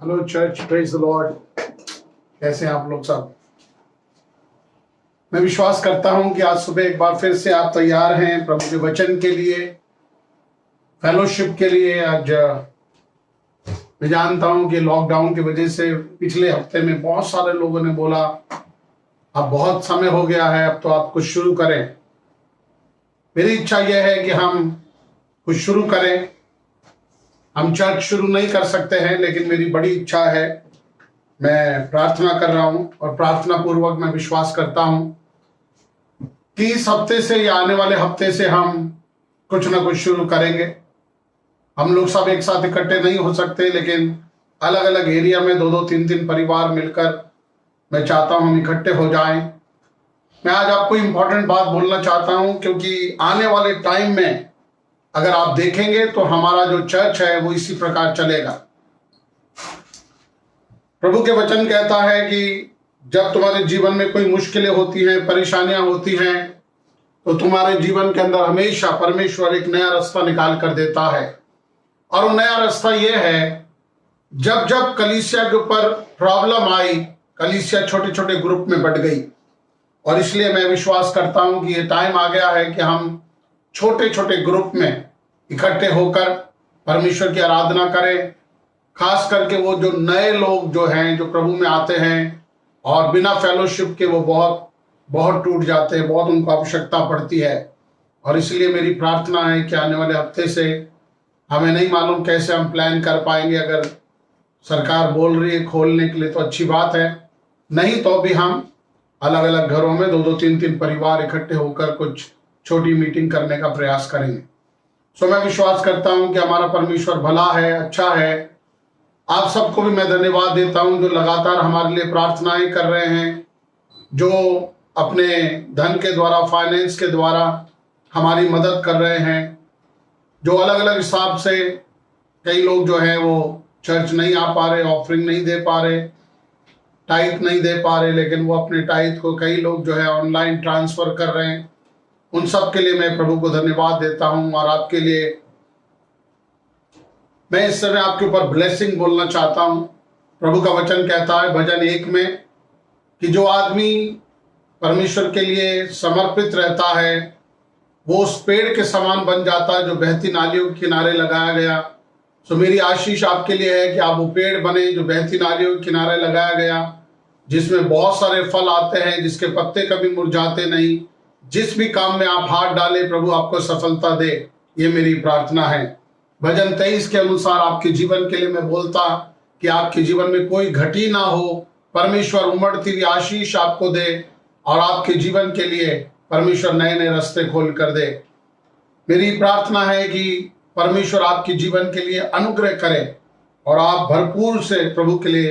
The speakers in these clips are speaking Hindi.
Hello church, praise the Lord. कैसे हैं आप लोग सब? मैं विश्वास करता हूं कि आज सुबह एक बार फिर से आप तैयार हैं प्रभु के वचन के लिए, फेलोशिप के लिए। आज मैं जानता हूं कि लॉकडाउन की वजह से पिछले हफ्ते में बहुत सारे लोगों ने बोला अब बहुत समय हो गया है, अब तो आप कुछ शुरू करें। मेरी इच्छा यह है कि हम कुछ शुरू करें। हम चर्च शुरू नहीं कर सकते हैं, लेकिन मेरी बड़ी इच्छा है। मैं प्रार्थना कर रहा हूं और प्रार्थना पूर्वक मैं विश्वास करता हूं कि इस हफ्ते से या आने वाले हफ्ते से हम कुछ ना कुछ शुरू करेंगे। हम लोग सब एक साथ इकट्ठे नहीं हो सकते, लेकिन अलग अलग एरिया में दो दो तीन तीन परिवार मिलकर मैं चाहता हूं हम इकट्ठे हो जाएं। मैं आज आपको इंपॉर्टेंट बात बोलना चाहता हूं, क्योंकि आने वाले टाइम में अगर आप देखेंगे तो हमारा जो चर्च है वो इसी प्रकार चलेगा। प्रभु के वचन कहता है कि जब तुम्हारे जीवन में कोई मुश्किलें होती हैं, परेशानियां होती हैं, तो तुम्हारे जीवन के अंदर हमेशा परमेश्वर एक नया रास्ता निकाल कर देता है। और वो नया रास्ता ये है, जब जब कलीसिया के ऊपर प्रॉब्लम आई, कलीसिया छोटे छोटे ग्रुप में बट गई। और इसलिए मैं विश्वास करता हूं कि ये टाइम आ गया है कि हम छोटे छोटे ग्रुप में इकट्ठे होकर परमेश्वर की आराधना करें। खास करके वो जो नए लोग जो हैं, जो प्रभु में आते हैं और बिना फेलोशिप के वो बहुत बहुत टूट जाते हैं, बहुत उनको आवश्यकता पड़ती है। और इसलिए मेरी प्रार्थना है कि आने वाले हफ्ते से, हमें नहीं मालूम कैसे हम प्लान कर पाएंगे। अगर सरकार बोल रही है खोलने के लिए तो अच्छी बात है, नहीं तो भी हम अलग अलग घरों में दो दो तीन तीन परिवार इकट्ठे होकर कुछ छोटी मीटिंग करने का प्रयास करेंगे। सो मैं विश्वास करता हूं कि हमारा परमेश्वर भला है, अच्छा है। आप सबको भी मैं धन्यवाद देता हूं जो लगातार हमारे लिए प्रार्थनाएं कर रहे हैं, जो अपने धन के द्वारा, फाइनेंस के द्वारा हमारी मदद कर रहे हैं। जो अलग अलग हिसाब से कई लोग जो है वो चर्च नहीं आ पा रहे, ऑफरिंग नहीं दे पा रहे, टाइट नहीं दे पा रहे, लेकिन वो अपने टाइट को कई लोग जो है ऑनलाइन ट्रांसफर कर रहे हैं। उन सब के लिए मैं प्रभु को धन्यवाद देता हूं। और आपके लिए मैं इस समय आपके ऊपर ब्लेसिंग बोलना चाहता हूं। प्रभु का वचन कहता है भजन 1 में कि जो आदमी परमेश्वर के लिए समर्पित रहता है वो उस पेड़ के समान बन जाता है जो बहती नालियों के किनारे लगाया गया। सो मेरी आशीष आपके लिए है कि आप वो पेड़ बने जो बहती नालियों के किनारे लगाया गया, जिसमें बहुत सारे फल आते हैं, जिसके पत्ते कभी मुरझाते नहीं। जिस भी काम में आप हाथ डालें प्रभु आपको सफलता दे, ये मेरी प्रार्थना है। भजन 23 के अनुसार आपके जीवन के लिए मैं बोलता कि आपके जीवन में कोई घटी ना हो, परमेश्वर उमड़ती हुई आशीष आपको दे और आपके जीवन के लिए परमेश्वर नए नए रास्ते खोल कर दे। मेरी प्रार्थना है कि परमेश्वर आपके जीवन के लिए अनुग्रह करे और आप भरपूर से प्रभु के लिए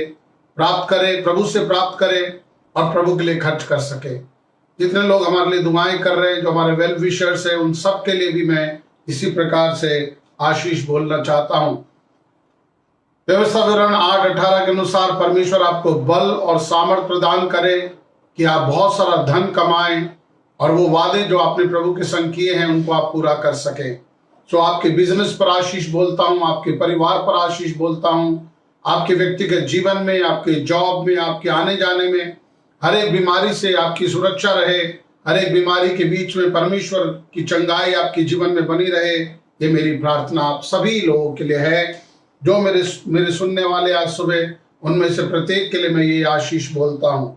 प्राप्त करें, प्रभु से प्राप्त करें और प्रभु के लिए खर्च कर सके। जितने लोग हमारे लिए दुआएं कर रहे हैं, जो हमारे वेल विशर्स हैं, उन सब के लिए भी मैं इसी प्रकार से आशीष बोलना चाहता हूं। व्यवस्था विवरण 8:18 के अनुसार परमेश्वर आपको बल और सामर्थ प्रदान करे कि आप बहुत सारा धन कमाएं और वो वादे जो आपने प्रभु के संग किए हैं उनको आप पूरा कर सके। सो आपके बिजनेस पर आशीष बोलता हूं, आपके परिवार पर आशीष बोलता हूं, आपके व्यक्तिगत जीवन में, आपके जॉब में, आपके आने जाने में, हर एक बीमारी से आपकी सुरक्षा रहे। हर एक बीमारी के बीच में परमेश्वर की चंगाई आपके जीवन में बनी रहे। ये मेरी प्रार्थना आप सभी लोगों के लिए है जो मेरे सुनने वाले आज सुबह, उनमें से प्रत्येक के लिए मैं ये आशीष बोलता हूं।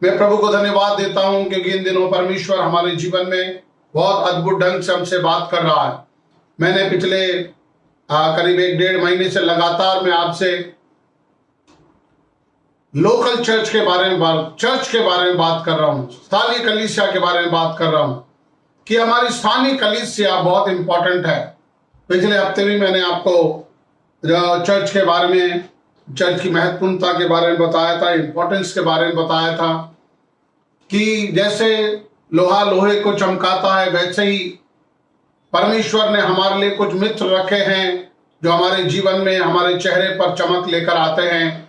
मैं प्रभु को धन्यवाद देता हूं क्योंकि इन दिनों परमेश्वर हमारे जीवन में बहुत अद्भुत ढंग से हमसे बात कर रहा है। मैंने पिछले करीब 1-1.5 महीने से लगातार मैं आपसे लोकल चर्च के बारे में बात कर रहा हूं, स्थानीय कलीसिया के बारे में बात कर रहा हूं कि हमारी स्थानीय कलीसिया बहुत इंपॉर्टेंट है। पिछले हफ्ते भी मैंने आपको चर्च के बारे में, चर्च की महत्वपूर्णता के बारे में बताया था, इंपॉर्टेंस के बारे में बताया था कि जैसे लोहा लोहे को चमकाता है, वैसे ही परमेश्वर ने हमारे लिए कुछ मित्र रखे हैं जो हमारे जीवन में, हमारे चेहरे पर चमक लेकर आते हैं,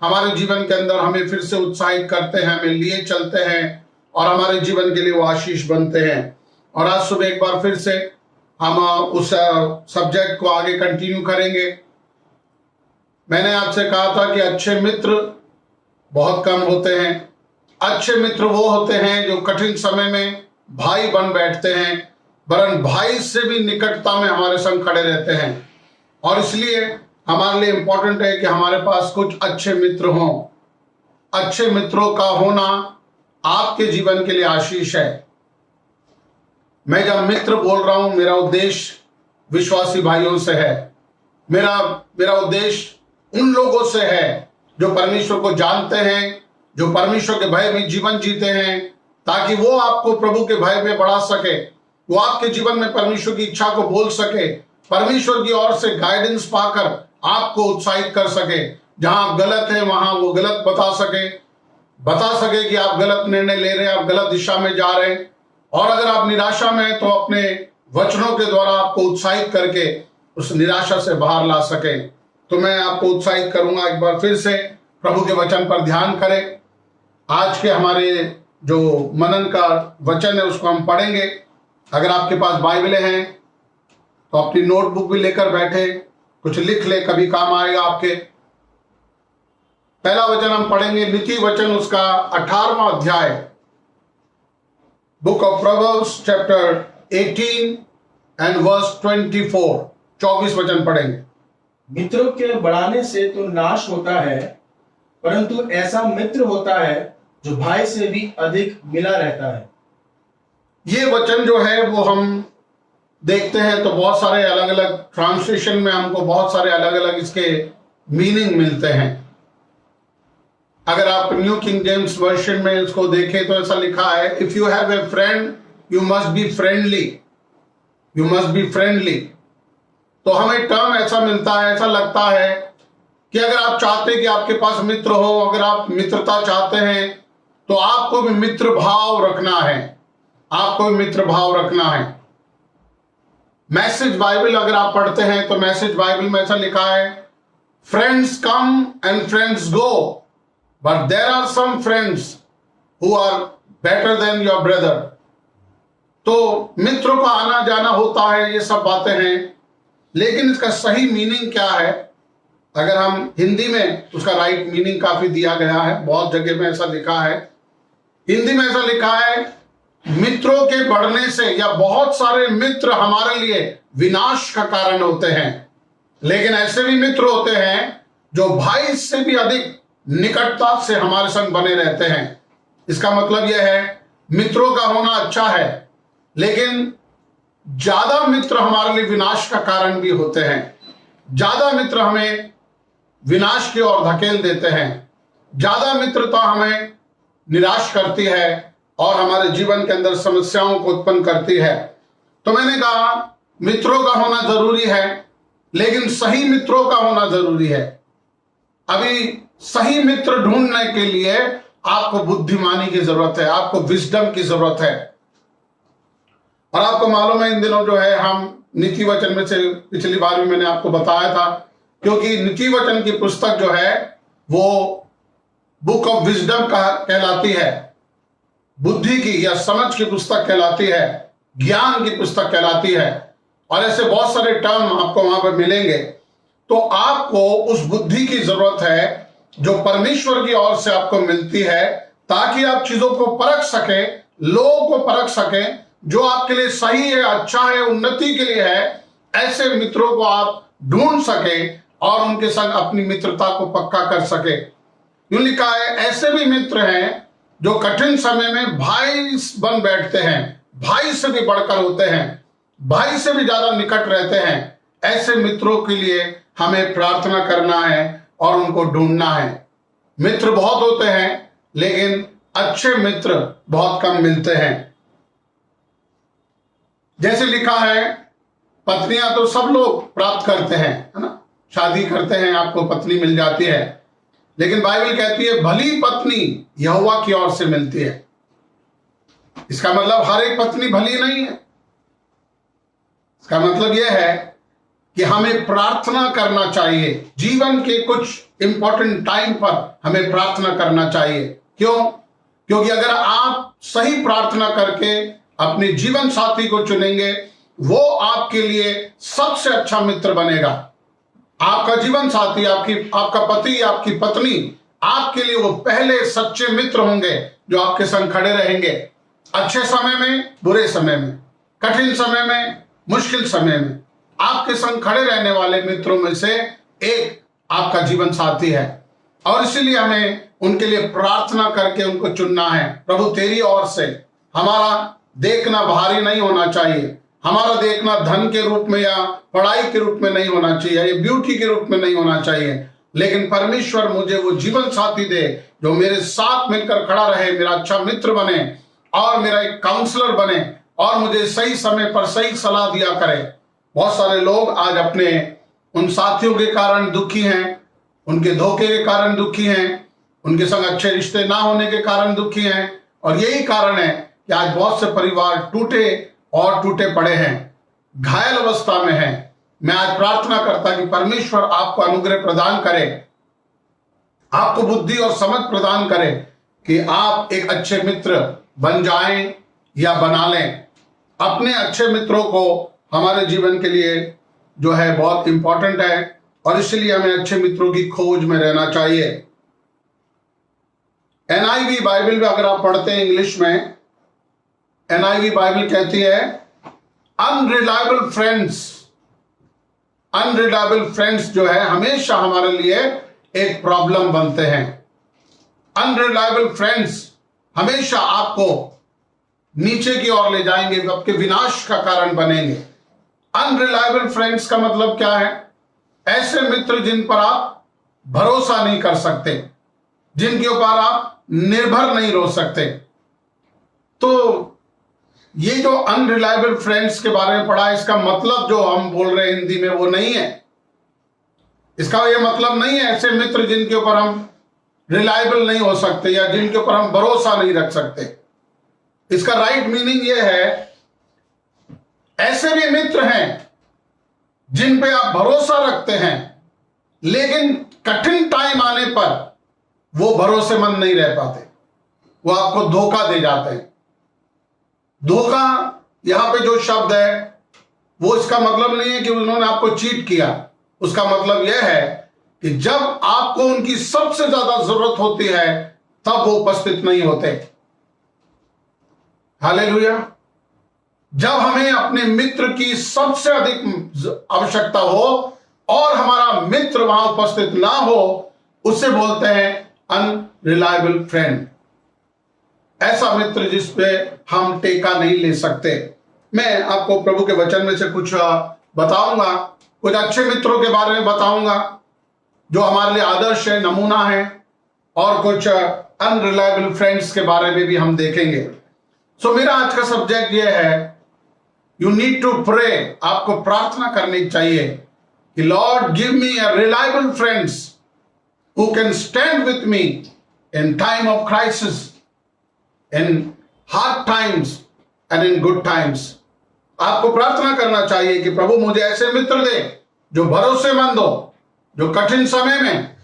हमारे जीवन के अंदर हमें फिर से उत्साहित करते हैं, हमें लिए चलते हैं और हमारे जीवन के लिए वो आशीष बनते हैं। और आज सुबह एक बार फिर से हम उस सब्जेक्ट को आगे कंटिन्यू करेंगे। मैंने आपसे कहा था कि अच्छे मित्र बहुत कम होते हैं। अच्छे मित्र वो होते हैं जो कठिन समय में भाई बन बैठते हैं, वरन भाई से भी निकटता में हमारे संग खड़े रहते हैं। और इसलिए हमारे लिए इंपॉर्टेंट है कि हमारे पास कुछ अच्छे मित्र हों। अच्छे मित्रों का होना आपके जीवन के लिए आशीष है। मैं जब मित्र बोल रहा हूं, मेरा उद्देश्य विश्वासी भाइयों से है। मेरा उद्देश्य उन लोगों से है जो परमेश्वर को जानते हैं, जो परमेश्वर के भय में जीवन जीते हैं, ताकि वो आपको प्रभु के भय में बढ़ा सके, वो आपके जीवन में परमेश्वर की इच्छा को बोल सके, परमेश्वर की ओर से गाइडेंस पाकर आपको उत्साहित कर सके। जहां आप गलत हैं वहां वो गलत बता सके कि आप गलत निर्णय ले रहे हैं, आप गलत दिशा में जा रहे हैं। और अगर आप निराशा में हैं तो अपने वचनों के द्वारा आपको उत्साहित करके उस निराशा से बाहर ला सके। तो मैं आपको उत्साहित करूंगा, एक बार फिर से प्रभु के वचन पर ध्यान करें। आज के हमारे जो मनन का वचन है उसको हम पढ़ेंगे। अगर आपके पास बाइबलें हैं तो अपनी नोटबुक भी लेकर बैठे, कुछ लिख ले, कभी काम आएगा आपके। पहला वचन हम पढ़ेंगे, नीति वचन उसका 18वां अध्याय, book of proverbs chapter 18 and verse 24। 24 वचन पढ़ेंगे। मित्रों के बढ़ाने से तो नाश होता है, परंतु ऐसा मित्र होता है जो भाई से भी अधिक मिला रहता है। ये वचन जो है वो हम देखते हैं तो बहुत सारे अलग अलग ट्रांसलेशन में हमको बहुत सारे अलग अलग इसके मीनिंग मिलते हैं। अगर आप न्यू किंग जेम्स वर्जन में इसको देखें तो ऐसा लिखा है, if you have a friend you must be friendly, you must be friendly. तो हमें टर्म ऐसा मिलता है, ऐसा लगता है कि अगर आप चाहते हैं कि आपके पास मित्र हो, अगर आप मित्रता चाहते हैं तो आपको भी मित्र भाव रखना है, आपको भी मित्र भाव रखना है। मैसेज बाइबल अगर आप पढ़ते हैं तो मैसेज बाइबल में ऐसा लिखा है, friends come and friends go but there are some friends who are better than your brother. तो मित्रों का आना जाना होता है, ये सब बातें हैं, लेकिन इसका सही मीनिंग क्या है? अगर हम हिंदी में उसका राइट मीनिंग काफी दिया गया है, बहुत जगह में ऐसा लिखा है। हिंदी में ऐसा लिखा है, मित्रों के बढ़ने से या बहुत सारे मित्र हमारे लिए विनाश का कारण होते हैं, लेकिन ऐसे भी मित्र होते हैं जो भाई से भी अधिक निकटता से हमारे संग बने रहते हैं। इसका मतलब यह है, मित्रों का होना अच्छा है, लेकिन ज्यादा मित्र हमारे लिए विनाश का कारण भी होते हैं। ज्यादा मित्र हमें विनाश की ओर धकेल देते हैं। ज्यादा मित्रता हमें निराश करती है और हमारे जीवन के अंदर समस्याओं को उत्पन्न करती है। तो मैंने कहा मित्रों का होना जरूरी है, लेकिन सही मित्रों का होना जरूरी है। अभी सही मित्र ढूंढने के लिए आपको बुद्धिमानी की जरूरत है, आपको विजडम की जरूरत है। और आपको मालूम है इन दिनों जो है हम नीति वचन में से पिछली बार भी मैंने आपको बताया था, क्योंकि नीति वचन की पुस्तक जो है वो बुक ऑफ विजडम कहलाती है, बुद्धि की या समझ की पुस्तक कहलाती है, ज्ञान की पुस्तक कहलाती है। और ऐसे बहुत सारे टर्म आपको वहां पर मिलेंगे। तो आपको उस बुद्धि की जरूरत है जो परमेश्वर की ओर से आपको मिलती है, ताकि आप चीजों को परख सके, लोगों को परख सके, जो आपके लिए सही है, अच्छा है, उन्नति के लिए है। ऐसे मित्रों को आप ढूंढ सके और उनके संग अपनी मित्रता को पक्का कर सके। यूं लिखा है, ऐसे भी मित्र हैं जो कठिन समय में भाई बन बैठते हैं, भाई से भी बढ़कर होते हैं, भाई से भी ज्यादा निकट रहते हैं। ऐसे मित्रों के लिए हमें प्रार्थना करना है और उनको ढूंढना है। मित्र बहुत होते हैं, लेकिन अच्छे मित्र बहुत कम मिलते हैं। जैसे लिखा है, पत्नियां तो सब लोग प्राप्त करते हैं, है ना, शादी करते हैं, आपको पत्नी मिल जाती है, लेकिन बाइबल कहती है भली पत्नी यहोवा की ओर से मिलती है। इसका मतलब हर एक पत्नी भली नहीं है। इसका मतलब यह है कि हमें प्रार्थना करना चाहिए। जीवन के कुछ इंपॉर्टेंट टाइम पर हमें प्रार्थना करना चाहिए। क्यों? क्योंकि अगर आप सही प्रार्थना करके अपने जीवन साथी को चुनेंगे, वो आपके लिए सबसे अच्छा मित्र बनेगा। आपका जीवन साथी, आपका पति, आपकी पत्नी आपके लिए वो पहले सच्चे मित्र होंगे जो आपके संग खड़े रहेंगे, अच्छे समय में, बुरे समय में, कठिन समय में, मुश्किल समय में। आपके संग खड़े रहने वाले मित्रों में से एक आपका जीवन साथी है, और इसीलिए हमें उनके लिए प्रार्थना करके उनको चुनना है। प्रभु तेरी ओर से हमारा देखना भारी नहीं होना चाहिए, हमारा देखना धन के रूप में या पढ़ाई के रूप में नहीं होना चाहिए, या ब्यूटी के रूप में नहीं होना चाहिए, लेकिन परमेश्वर मुझे वो जीवन साथी दे जो मेरे साथ मिलकर खड़ा रहे, मेरा अच्छा मित्र बने और मेरा एक काउंसलर बने और मुझे सही समय पर सही सलाह दिया करे। बहुत सारे लोग आज अपने उन साथियों के कारण दुखी हैं, उनके धोखे के कारण दुखी हैं, उनके संग अच्छे रिश्ते ना होने के कारण दुखी हैं, और यही कारण है कि आज बहुत से परिवार टूटे और टूटे पड़े हैं, घायल अवस्था में हैं। मैं आज प्रार्थना करता कि परमेश्वर आपको अनुग्रह प्रदान करे, आपको बुद्धि और समझ प्रदान करे कि आप एक अच्छे मित्र बन जाएं या बना लें। अपने अच्छे मित्रों को हमारे जीवन के लिए जो है बहुत इंपॉर्टेंट है, और इसलिए हमें अच्छे मित्रों की खोज में रहना चाहिए। NIV बाइबल में अगर आप पढ़ते हैं इंग्लिश में, NIV बाइबल कहती है अनरिलायबल फ्रेंड्स। अनरिलायबल फ्रेंड्स जो है हमेशा हमारे लिए एक प्रॉब्लम बनते हैं। अनरिलायबल फ्रेंड्स हमेशा आपको नीचे की ओर ले जाएंगे, आपके विनाश का कारण बनेंगे। अनरिलायबल फ्रेंड्स का मतलब क्या है? ऐसे मित्र जिन पर आप भरोसा नहीं कर सकते, जिनके ऊपर आप निर्भर नहीं रह सकते। तो ये जो अनरिलायबल फ्रेंड्स के बारे में पढ़ा, इसका मतलब जो हम बोल रहे हैं हिंदी में वो नहीं है। इसका ये मतलब नहीं है ऐसे मित्र जिनके ऊपर हम रिलायबल नहीं हो सकते या जिनके ऊपर हम भरोसा नहीं रख सकते। इसका राइट मीनिंग ये है, ऐसे भी मित्र हैं जिन पे आप भरोसा रखते हैं, लेकिन कठिन टाइम आने पर वो भरोसेमंद नहीं रह पाते, वो आपको धोखा दे जाते हैं। धोखा यहां पे जो शब्द है वो इसका मतलब नहीं है कि उन्होंने आपको चीट किया। उसका मतलब यह है कि जब आपको उनकी सबसे ज्यादा जरूरत होती है तब वो उपस्थित नहीं होते। हालेलुया। जब हमें अपने मित्र की सबसे अधिक आवश्यकता हो और हमारा मित्र वहां उपस्थित ना हो, उसे बोलते हैं अनरिलायबल फ्रेंड। ऐसा मित्र जिस पे हम टेका नहीं ले सकते। मैं आपको प्रभु के वचन में से कुछ बताऊंगा, कुछ अच्छे मित्रों के बारे में बताऊंगा जो हमारे लिए आदर्श है, नमूना है, और कुछ अनरिलायबल फ्रेंड्स के बारे में भी हम देखेंगे। सो मेरा आज का सब्जेक्ट यह है, यू नीड टू प्रे। आपको प्रार्थना करनी चाहिए कि Lord give me a reliable friends who can stand with me in time of crisis, in hard times and in good times. आपको प्रार्थना करना चाहिए कि प्रभु मुझे ऐसे मित्र दे जो भरोसेमंद हो, जो कठिन समय में,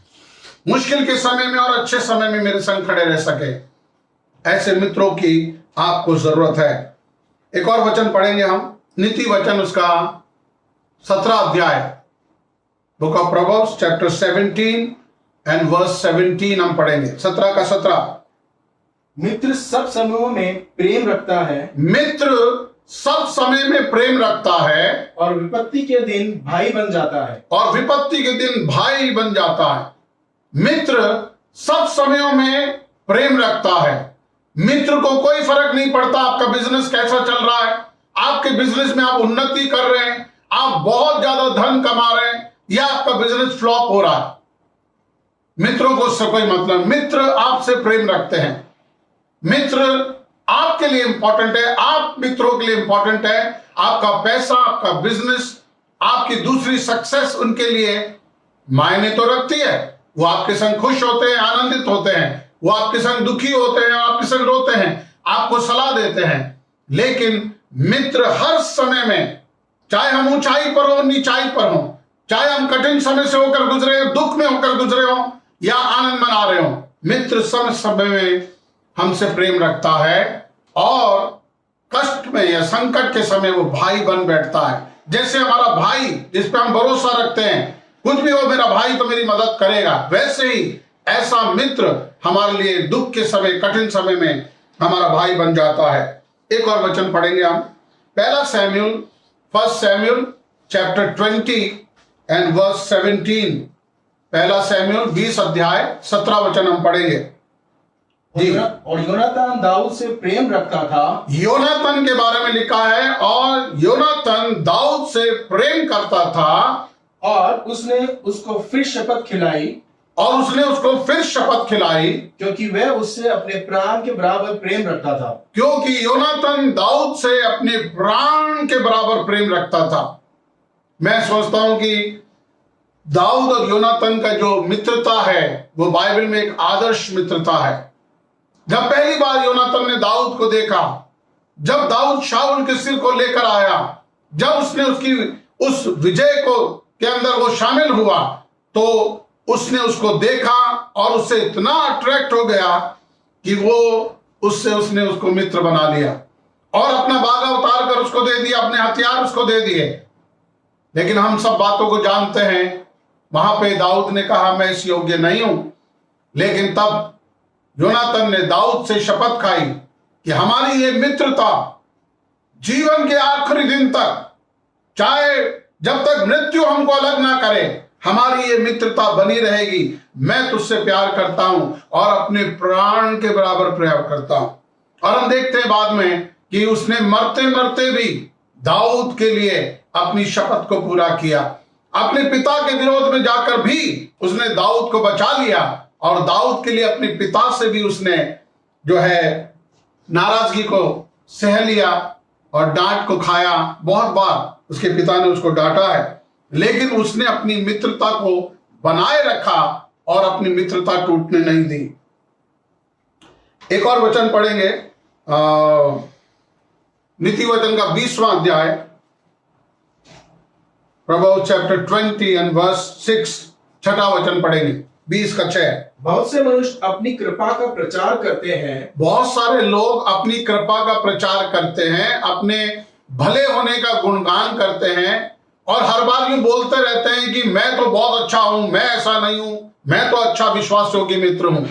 मुश्किल के समय में और अच्छे समय में मेरे संग खड़े रह सके। ऐसे मित्रों की आपको जरूरत है। एक और वचन पढ़ेंगे हम, नीति वचन उसका 17 अध्याय, book of proverbs chapter 17 and verse 17 हम पढ़ेंगे। 17 का 17। मित्र सब समयों में प्रेम रखता है, मित्र सब समय में प्रेम रखता है, और विपत्ति के दिन भाई बन जाता है। और विपत्ति के दिन भाई बन जाता है। मित्र सब समयों में प्रेम रखता है। मित्र को कोई फर्क नहीं पड़ता आपका बिजनेस कैसा चल रहा है, आपके बिजनेस में आप उन्नति कर रहे हैं, आप बहुत ज्यादा धन कमा रहे हैं, या आपका बिजनेस फ्लॉप हो रहा है, मित्रों को उससे कोई मतलब। मित्र आपसे प्रेम रखते हैं। मित्र आपके लिए इंपॉर्टेंट है, आप मित्रों के लिए इंपॉर्टेंट है। आपका पैसा, आपका बिजनेस, आपकी दूसरी सक्सेस उनके लिए मायने तो रखती है। वो आपके संग खुश होते हैं, आनंदित होते हैं, वो आपके संग दुखी होते हैं, आपके संग रोते हैं, आपको सलाह देते हैं। लेकिन मित्र हर समय में, चाहे हम ऊंचाई पर हो, नीचाई पर हो, चाहे हम कठिन समय से होकर गुजरे हो, दुख में होकर गुजरे हो या आनंद मना रहे हो, मित्र सब समय में हमसे प्रेम रखता है, और कष्ट में या संकट के समय वो भाई बन बैठता है। जैसे हमारा भाई जिस पे हम भरोसा रखते हैं, कुछ भी हो मेरा भाई तो मेरी मदद करेगा। वैसे ही ऐसा मित्र हमारे लिए दुख के समय, कठिन समय में हमारा भाई बन जाता है। एक और वचन पढ़ेंगे हम, first Samuel chapter 20 and verse 17। पहला सैमुअल 20 अध्याय 17 वचन हम पढ़ेंगे जी। और योनातान दाऊद से प्रेम रखता था। योनातन के बारे में लिखा है, और योनातन दाऊद से प्रेम करता था, और उसने उसको फिर शपथ खिलाई, क्योंकि वह उससे अपने प्राण के बराबर प्रेम रखता था। क्योंकि योनातन दाऊद से अपने प्राण के बराबर प्रेम रखता था। मैं सोचता हूं कि दाऊद और योनातन का जो मित्रता है वो बाइबल में एक आदर्श मित्रता है। जब पहली बार योनातन ने दाऊद को देखा, जब दाऊद शाऊल के सिर को लेकर आया, जब उसने उसकी उस विजय को के अंदर वो शामिल हुआ, तो उसने उसको देखा और उससे इतना अट्रैक्ट हो गया कि वो उसने उसको मित्र बना लिया और अपना बागा उतार कर उसको दे दिया, अपने हथियार उसको दे दिए। लेकिन हम सब बातों को जानते हैं, वहां पे दाऊद ने कहा मैं इस योग्य नहीं हूं। लेकिन तब योनातन ने दाऊद से शपथ खाई कि हमारी ये मित्रता जीवन के आखिरी दिन तक, चाहे जब तक मृत्यु हमको अलग ना करे, हमारी ये मित्रता बनी रहेगी। मैं तुझसे प्यार करता हूं और अपने प्राण के बराबर प्यार करता हूं। और हम देखते हैं बाद में कि उसने मरते मरते भी दाऊद के लिए अपनी शपथ को पूरा किया। अपने पिता के विरोध में जाकर भी उसने दाऊद को बचा लिया, और दाऊद के लिए अपने पिता से भी उसने जो है नाराजगी को सह लिया और डांट को खाया। बहुत बार उसके पिता ने उसको डांटा है, लेकिन उसने अपनी मित्रता को बनाए रखा और अपनी मित्रता टूटने नहीं दी। एक और वचन पढ़ेंगे, नीति वचन का 20वां अध्याय, प्रोवर्ब्स चैप्टर 20 एंड वर्स 6, छठा वचन पढ़ेंगे, 20 का 6। बहुत से मनुष्य अपनी कृपा का प्रचार करते हैं। बहुत सारे लोग अपनी कृपा का प्रचार करते हैं, अपने भले होने का गुणगान करते हैं, और हर बार यूं बोलते रहते हैं कि मैं तो बहुत अच्छा हूं, मैं ऐसा नहीं हूं, मैं तो अच्छा विश्वास योग्य मित्र हूं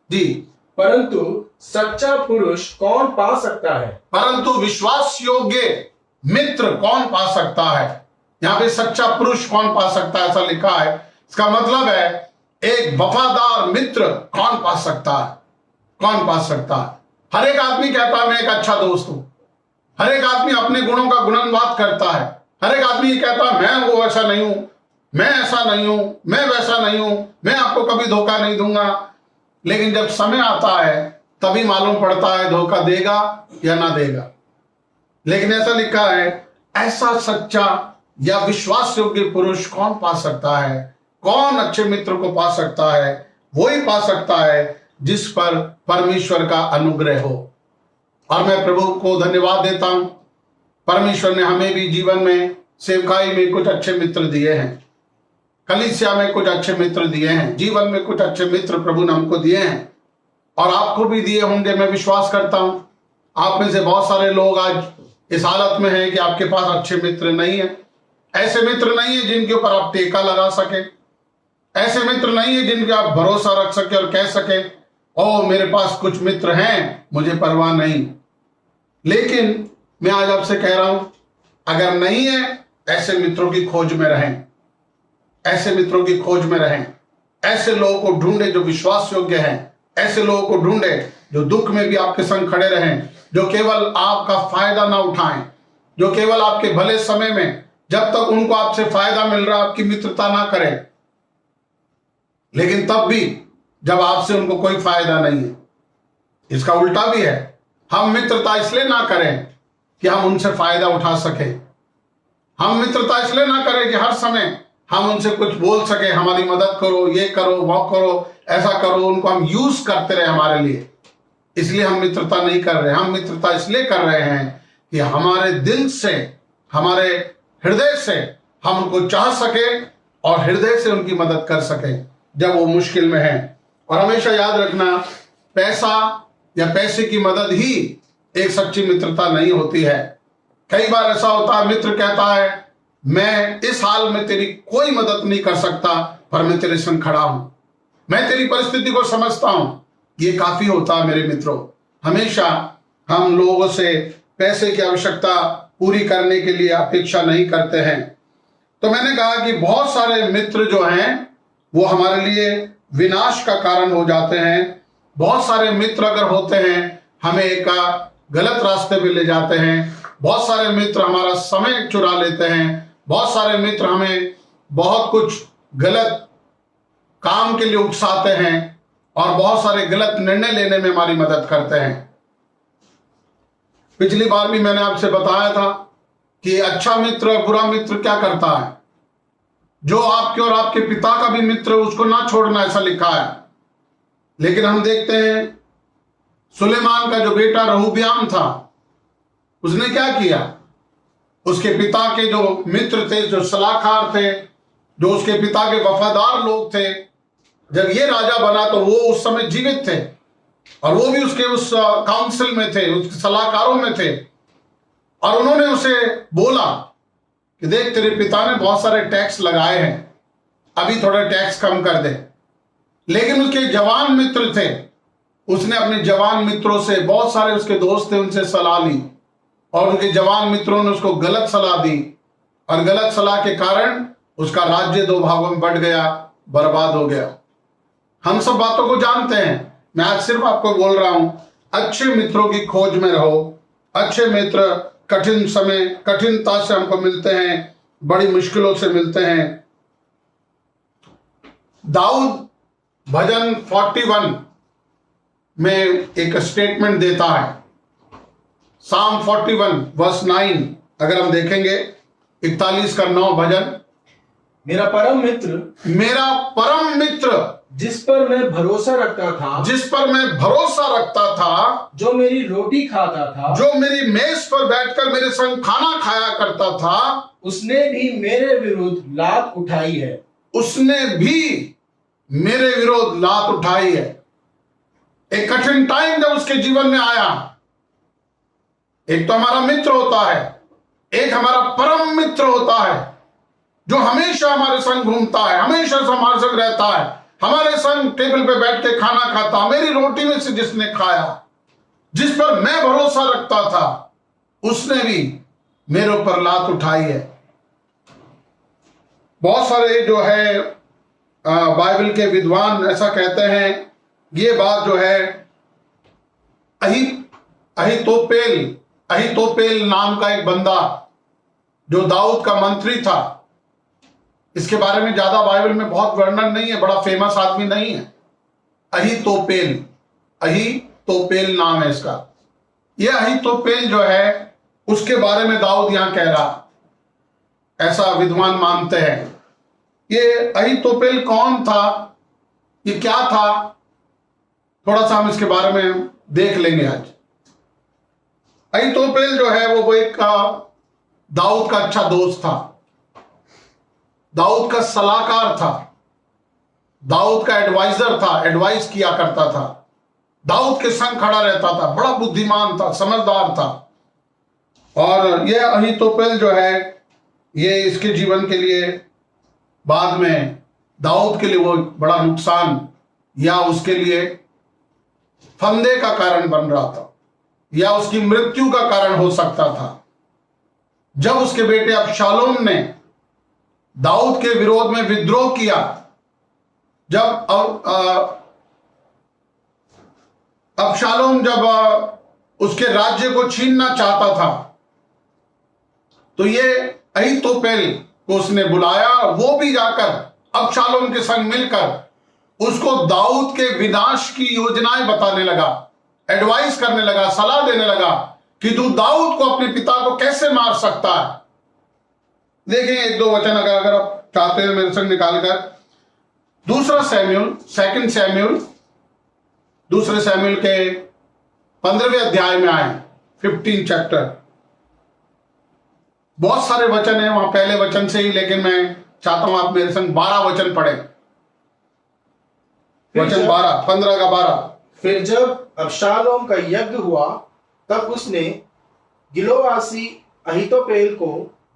जी। परंतु सच्चा पुरुष कौन पा सकता है? परंतु विश्वास योग्य मित्र कौन पा सकता है? यहाँ पे सच्चा पुरुष कौन पा सकता है ऐसा लिखा है। इसका मतलब है एक वफादार मित्र कौन पा सकता है? कौन पा सकता है? हर एक आदमी कहता है मैं एक अच्छा दोस्त हूं। हर एक आदमी अपने गुणों का गुणनवाद करता है। हर एक आदमी ये कहता है मैं वो ऐसा नहीं हूं, मैं ऐसा नहीं हूं, मैं वैसा नहीं हूं, मैं आपको कभी धोखा नहीं दूंगा। लेकिन जब समय आता है तभी मालूम पड़ता है धोखा देगा या ना देगा। लेकिन ऐसा लिखा है, ऐसा सच्चा या विश्वास योग्य पुरुष कौन पा सकता है? कौन अच्छे मित्र को पा सकता है? वही पा सकता है जिस पर परमेश्वर का अनुग्रह हो। और मैं प्रभु को धन्यवाद देता हूं, परमेश्वर ने हमें भी जीवन में सेवकाई में कुछ अच्छे मित्र दिए हैं, कलीसिया में कुछ अच्छे मित्र दिए हैं, जीवन में कुछ अच्छे मित्र प्रभु ने हमको दिए हैं, और आपको भी दिए होंगे। मैं विश्वास करता हूं आप में से बहुत सारे लोग आज इस हालत में हैं कि आपके पास अच्छे मित्र नहीं है। ऐसे मित्र नहीं है जिनके ऊपर आप टेका लगा सके, ऐसे मित्र नहीं है जिनके आप भरोसा रख सके और कह सके ओ मेरे पास कुछ मित्र हैं, मुझे परवाह नहीं। लेकिन मैं आज आपसे कह रहा हूं, अगर नहीं है, ऐसे मित्रों की खोज में रहें, ऐसे मित्रों की खोज में रहें। ऐसे लोगों को ढूंढे जो विश्वास योग्य हैं, ऐसे लोगों को ढूंढे जो दुख में भी आपके संग खड़े रहें, जो केवल आपका फायदा ना उठाएं, जो केवल आपके भले समय में जब तक उनको आपसे फायदा मिल रहा आपकी मित्रता ना करें, लेकिन तब भी जब आपसे उनको कोई फायदा नहीं है। इसका उल्टा भी है, हम मित्रता इसलिए ना करें कि हम उनसे फायदा उठा सके। हम मित्रता इसलिए ना करें कि हर समय हम उनसे कुछ बोल सके, हमारी मदद करो, ये करो, वो करो, ऐसा करो, उनको हम यूज करते रहे हमारे लिए। इसलिए हम मित्रता नहीं कर रहे। हम मित्रता इसलिए कर रहे हैं कि हमारे दिल से, हमारे हृदय से हम उनको चाह सके और हृदय से उनकी मदद कर सके जब वो मुश्किल में है। और हमेशा याद रखना, पैसा या पैसे की मदद ही एक सच्ची मित्रता नहीं होती है। कई बार ऐसा होता है, मित्र कहता है मैं इस हाल में तेरी कोई मदद नहीं कर सकता, पर मैं तेरे संग खड़ा हूं, मैं तेरी परिस्थिति को समझता हूं। ये काफी होता है मेरे मित्रों। हमेशा हम लोगों से पैसे की आवश्यकता पूरी करने के लिए अपेक्षा नहीं करते हैं। तो मैंने कहा कि बहुत सारे मित्र जो हैं वो हमारे लिए विनाश का कारण हो जाते हैं। बहुत सारे मित्र अगर होते हैं हमें एक गलत रास्ते पे ले जाते हैं। बहुत सारे मित्र हमारा समय चुरा लेते हैं। बहुत सारे मित्र हमें बहुत कुछ गलत काम के लिए उकसाते हैं और बहुत सारे गलत निर्णय लेने में हमारी मदद करते हैं। पिछली बार भी मैंने आपसे बताया था कि अच्छा मित्र और बुरा मित्र क्या करता है। जो आपके और आपके पिता का भी मित्र उसको ना छोड़ना, ऐसा लिखा है। लेकिन हम देखते हैं सुलेमान का जो बेटा रहूब्याम था, उसने क्या किया? उसके पिता के जो मित्र थे, जो सलाहकार थे, जो उसके पिता के वफादार लोग थे, जब ये राजा बना तो वो उस समय जीवित थे और वो भी उसके उस काउंसिल में थे, उसके सलाहकारों में थे। और उन्होंने उसे बोला कि देख, तेरे पिता ने बहुत सारे टैक्स लगाए हैं, अभी थोड़ा टैक्स कम कर दे। लेकिन उसके जवान मित्र थे, उसने अपने जवान मित्रों से, बहुत सारे उसके दोस्त थे, उनसे सलाह ली और उनके जवान मित्रों ने उसको गलत सलाह दी और गलत सलाह के कारण उसका राज्य दो भागों में बंट गया, बर्बाद हो गया। हम सब बातों को जानते हैं। मैं आज सिर्फ आपको बोल रहा हूं, अच्छे मित्रों की खोज में रहो। अच्छे मित्र कठिन समय, कठिनता से हमको मिलते हैं, बड़ी मुश्किलों से मिलते हैं। दाऊद भजन 41 में एक स्टेटमेंट देता है। साम 41 वर्स 9 अगर हम देखेंगे, 41 का 9 भजन। मेरा परम मित्र जिस पर मैं भरोसा रखता था, जो मेरी रोटी खाता था, जो मेरी मेज पर बैठकर मेरे संग खाना खाया करता था, उसने भी मेरे विरुद्ध लात उठाई है। उसने भी मेरे विरोध लात उठाई है। एक कठिन टाइम जब उसके जीवन में आया, एक तो हमारा मित्र होता है, एक हमारा परम मित्र होता है जो हमेशा हमारे संग घूमता है, हमेशा हमारे संग रहता है, हमारे संग टेबल पे बैठ के खाना खाता। मेरी रोटी में से जिसने खाया, जिस पर मैं भरोसा रखता था, उसने भी मेरे ऊपर लात उठाई है। बहुत सारे जो है बाइबल के विद्वान ऐसा कहते हैं, ये बात जो है अहीतोपेल नाम का एक बंदा जो दाऊद का मंत्री था, इसके बारे में ज्यादा बाइबल में बहुत वर्णन नहीं है, बड़ा फेमस आदमी नहीं है। अहीतोपेल नाम है इसका। यह अहीतोपेल जो है, उसके बारे में दाऊद यहां कह रहा, ऐसा विद्वान मानते हैं। ये अहीतोपेल कौन था, ये क्या था, थोड़ा सा हम इसके बारे में देख लेंगे आज। अहीतोपेल जो है वो एक दाऊद का अच्छा दोस्त था, दाऊद का सलाहकार था, दाऊद का एडवाइजर था, एडवाइस किया करता था, दाऊद के संग खड़ा रहता था, बड़ा बुद्धिमान था, समझदार था। और यह अहीतोपेल जो है, ये इसके जीवन के लिए बाद में दाऊद के लिए वो बड़ा नुकसान या उसके लिए फंदे का कारण बन रहा था या उसकी मृत्यु का कारण हो सकता था। जब उसके बेटे अबशालोम ने दाऊद के विरोध में विद्रोह किया, जब अबशालोम जब उसके राज्य को छीनना चाहता था, तो ये अहीतोपेल को उसने बुलाया। वो भी जाकर अबशालोम के संग मिलकर उसको दाऊद के विनाश की योजनाएं बताने लगा, एडवाइस करने लगा, सलाह देने लगा कि तू दाऊद को, अपने पिता को कैसे मार सकता है। देखें एक दो वचन अगर आप चाहते हैं मेरे संग निकालकर, दूसरे सैमुएल के 15वें अध्याय में आए, 15 चैप्टर। बहुत सारे वचन हैं वहां पहले वचन से ही, लेकिन मैं चाहता हूं आप मेरे संग 12 वचन पढ़े। वचन 12, 15 का 12। फिर जब अबशालोम का यज्ञ हुआ, तब उसने गिलोवासी अहीतोपेल को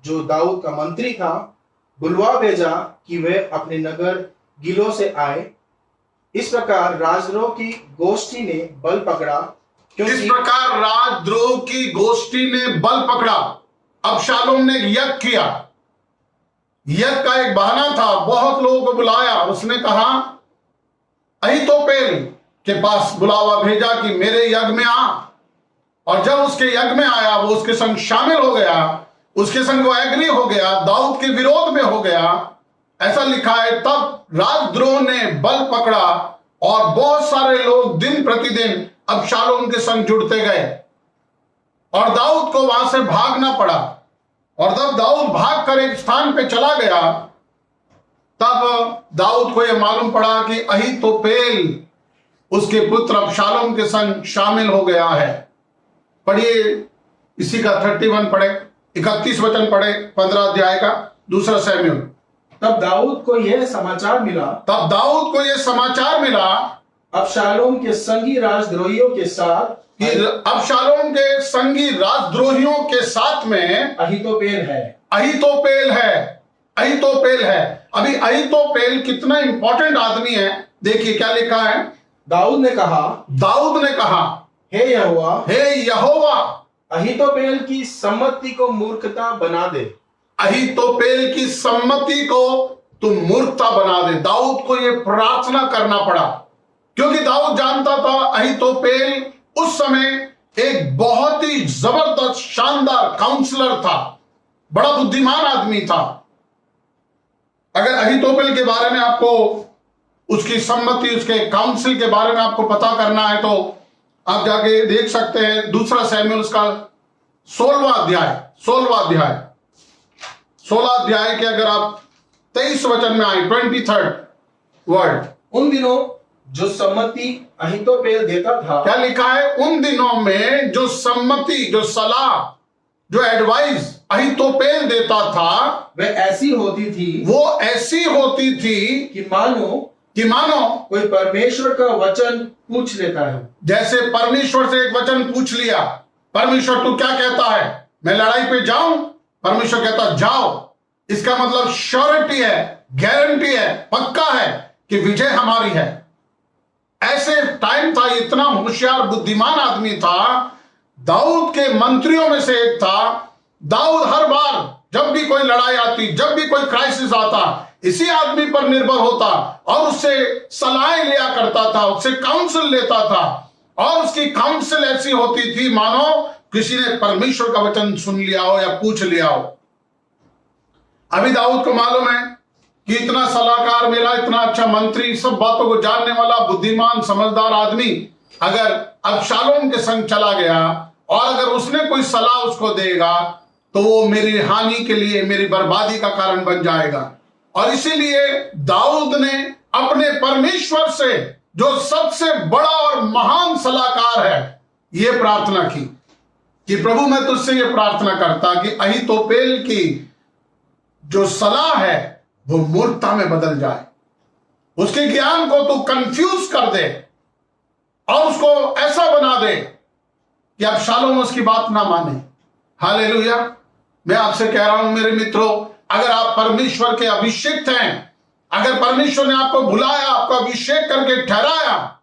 जो दाऊद का मंत्री था, बुलवा भेजा कि वे अपने नगर गिलो से आए। इस प्रकार राजद्रोह की गोष्ठी ने बल पकड़ा, इस क्योंकि प्रकार राजद्रोह की गोष्ठी ने बल पकड़ा। अबशालोम ने यज्ञ किया। यज्ञ का एक बहाना था, बहुत लोगों को बुलाया। उसने कहा, अहीतोपेल के पास बुलावा भेजा कि मेरे यज्ञ में आ। और जब उसके यज्ञ में आया, वो उसके संग शामिल हो गया, उसके संग वो एग्री हो गया, दाऊद के विरोध में हो गया। ऐसा लिखा है, तब राजद्रोह ने बल पकड़ा और बहुत सारे लोग दिन प्रतिदिन अबशालोम के संग जुड़ते गए और दाऊद को वहां से भागना पड़ा। और जब दाऊद भागकर एक स्थान पे चला गया, तब दाऊद को यह मालूम पड़ा कि अहीतोपेल उसके पुत्र अबशालोम के संग शामिल हो गया है। पढ़िए इसी का 31 पढ़े, 31 वचन पढ़े 15 अध्याय का, दूसरा शमूएल। तब दाऊद को यह समाचार मिला अबशालोम के संगी राजद्रोहियों के साथ कि अबशालोम के संगी राजद्रोहियों के साथ में अहीतोपेल है। अभी अहीतोपेल कितना इंपॉर्टेंट आदमी है, देखिए क्या लिखा है। दाऊद ने कहा, हे यहोवा, अहीतोपेल की सम्मति को मूर्खता बना दे। अहीतोपेल की सम्मति को तुम मूर्खता बना दे। दाऊद को यह प्रार्थना करना पड़ा, क्योंकि दाऊद जानता था अहीतोपेल उस समय एक बहुत ही जबरदस्त शानदार काउंसलर था, बड़ा बुद्धिमान आदमी था। अगर अहीतोपेल के बारे में आपको, उसकी सम्मति, उसके काउंसिल के बारे में आपको पता करना है, तो आप जाके देख सकते हैं दूसरा शमूएल उसका 16वां अध्याय के अगर आप 23 वचन में आए, 23rd वर्ड। उन दिनों जो सम्मति अहीतोपेल देता था, क्या लिखा है? उन दिनों में जो सम्मति, जो सलाह, जो एडवाइस अहीतोपेल देता था, वह ऐसी होती थी कि मानो कोई परमेश्वर का वचन पूछ लेता है। जैसे परमेश्वर से एक वचन पूछ लिया, परमेश्वर तू क्या कहता है, मैं लड़ाई पे जाऊं? परमेश्वर कहता जाओ। इसका मतलब श्योरिटी है, गारंटी है, पक्का है कि विजय हमारी है। ऐसे टाइम था, इतना होशियार बुद्धिमान आदमी था, दाऊद के मंत्रियों में से एक था। दाऊद हर बार जब भी कोई लड़ाई आती, जब भी कोई क्राइसिस आता, इसी आदमी पर निर्भर होता और उससे सलाह लिया करता था, उससे काउंसिल लेता था। और उसकी काउंसिल ऐसी होती थी मानो किसी ने परमेश्वर का वचन सुन लिया हो या पूछ लिया हो। अभी दाऊद को मालूम है कि इतना सलाहकार मिला, इतना अच्छा मंत्री, सब बातों को जानने वाला बुद्धिमान समझदार आदमी अगर अबशालोम के संग चला गया और अगर उसने कोई सलाह उसको देगा तो वो मेरी हानि के लिए, मेरी बर्बादी का कारण बन जाएगा। और इसीलिए दाऊद ने अपने परमेश्वर से, जो सबसे बड़ा और महान सलाहकार है, ये प्रार्थना की कि प्रभु मैं तुझसे ये प्रार्थना करता कि अहीतोपेल की जो सलाह है वो मूर्खता में बदल जाए, उसके ज्ञान को तू कंफ्यूज कर दे और उसको ऐसा बना दे कि अबशालोम उसकी बात ना माने। हालेलुया। मैं आपसे कह रहा हूं मेरे मित्रों, अगर आप परमेश्वर के अभिषिक्त हैं, अगर परमेश्वर ने आपको बुलाया, आपको अभिषेक करके ठहराया,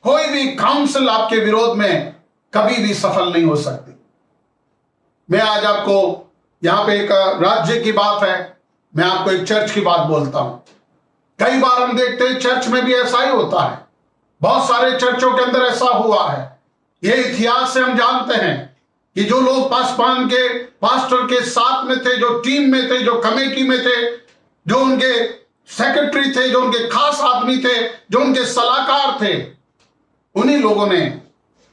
कोई भी काउंसिल आपके विरोध में कभी भी सफल नहीं हो सकती। मैं आज आपको यहां पे एक राज्य की बात है, मैं आपको एक चर्च की बात बोलता हूं। कई बार हम देखते हैं चर्च में भी ऐसा ही होता है, बहुत सारे चर्चों के अंदर ऐसा हुआ है। ये इतिहास से हम जानते हैं कि जो लोग पासवान के पास्टर के साथ में थे, जो टीम में थे, जो कमेटी में थे, जो उनके सेक्रेटरी थे, जो उनके खास आदमी थे, जो उनके सलाहकार थे, उन्हीं लोगों ने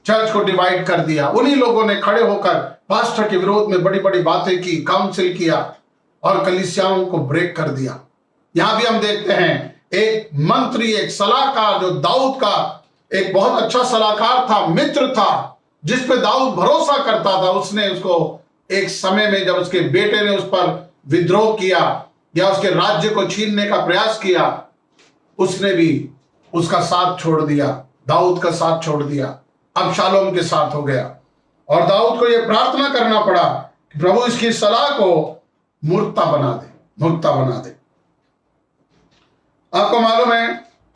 चर्च को डिवाइड कर दिया। उन्हीं लोगों ने खड़े होकर पास्टर के विरोध में बड़ी बड़ी बातें की, काउंसिल किया और कलीसियाओं को ब्रेक कर दिया। यहां भी हम देखते हैं एक मंत्री, एक सलाहकार, जो दाऊद का एक बहुत अच्छा सलाहकार था, मित्र था, जिस पे दाऊद भरोसा करता था, उसने उसको एक समय में जब उसके बेटे ने उस पर विद्रोह किया या उसके राज्य को छीनने का प्रयास किया, उसने भी उसका साथ छोड़ दिया, दाऊद का साथ छोड़ दिया, अबशालोम के साथ हो गया। और दाऊद को यह प्रार्थना करना पड़ा कि प्रभु इसकी सलाह को मूर्खता बना दे। आपको मालूम है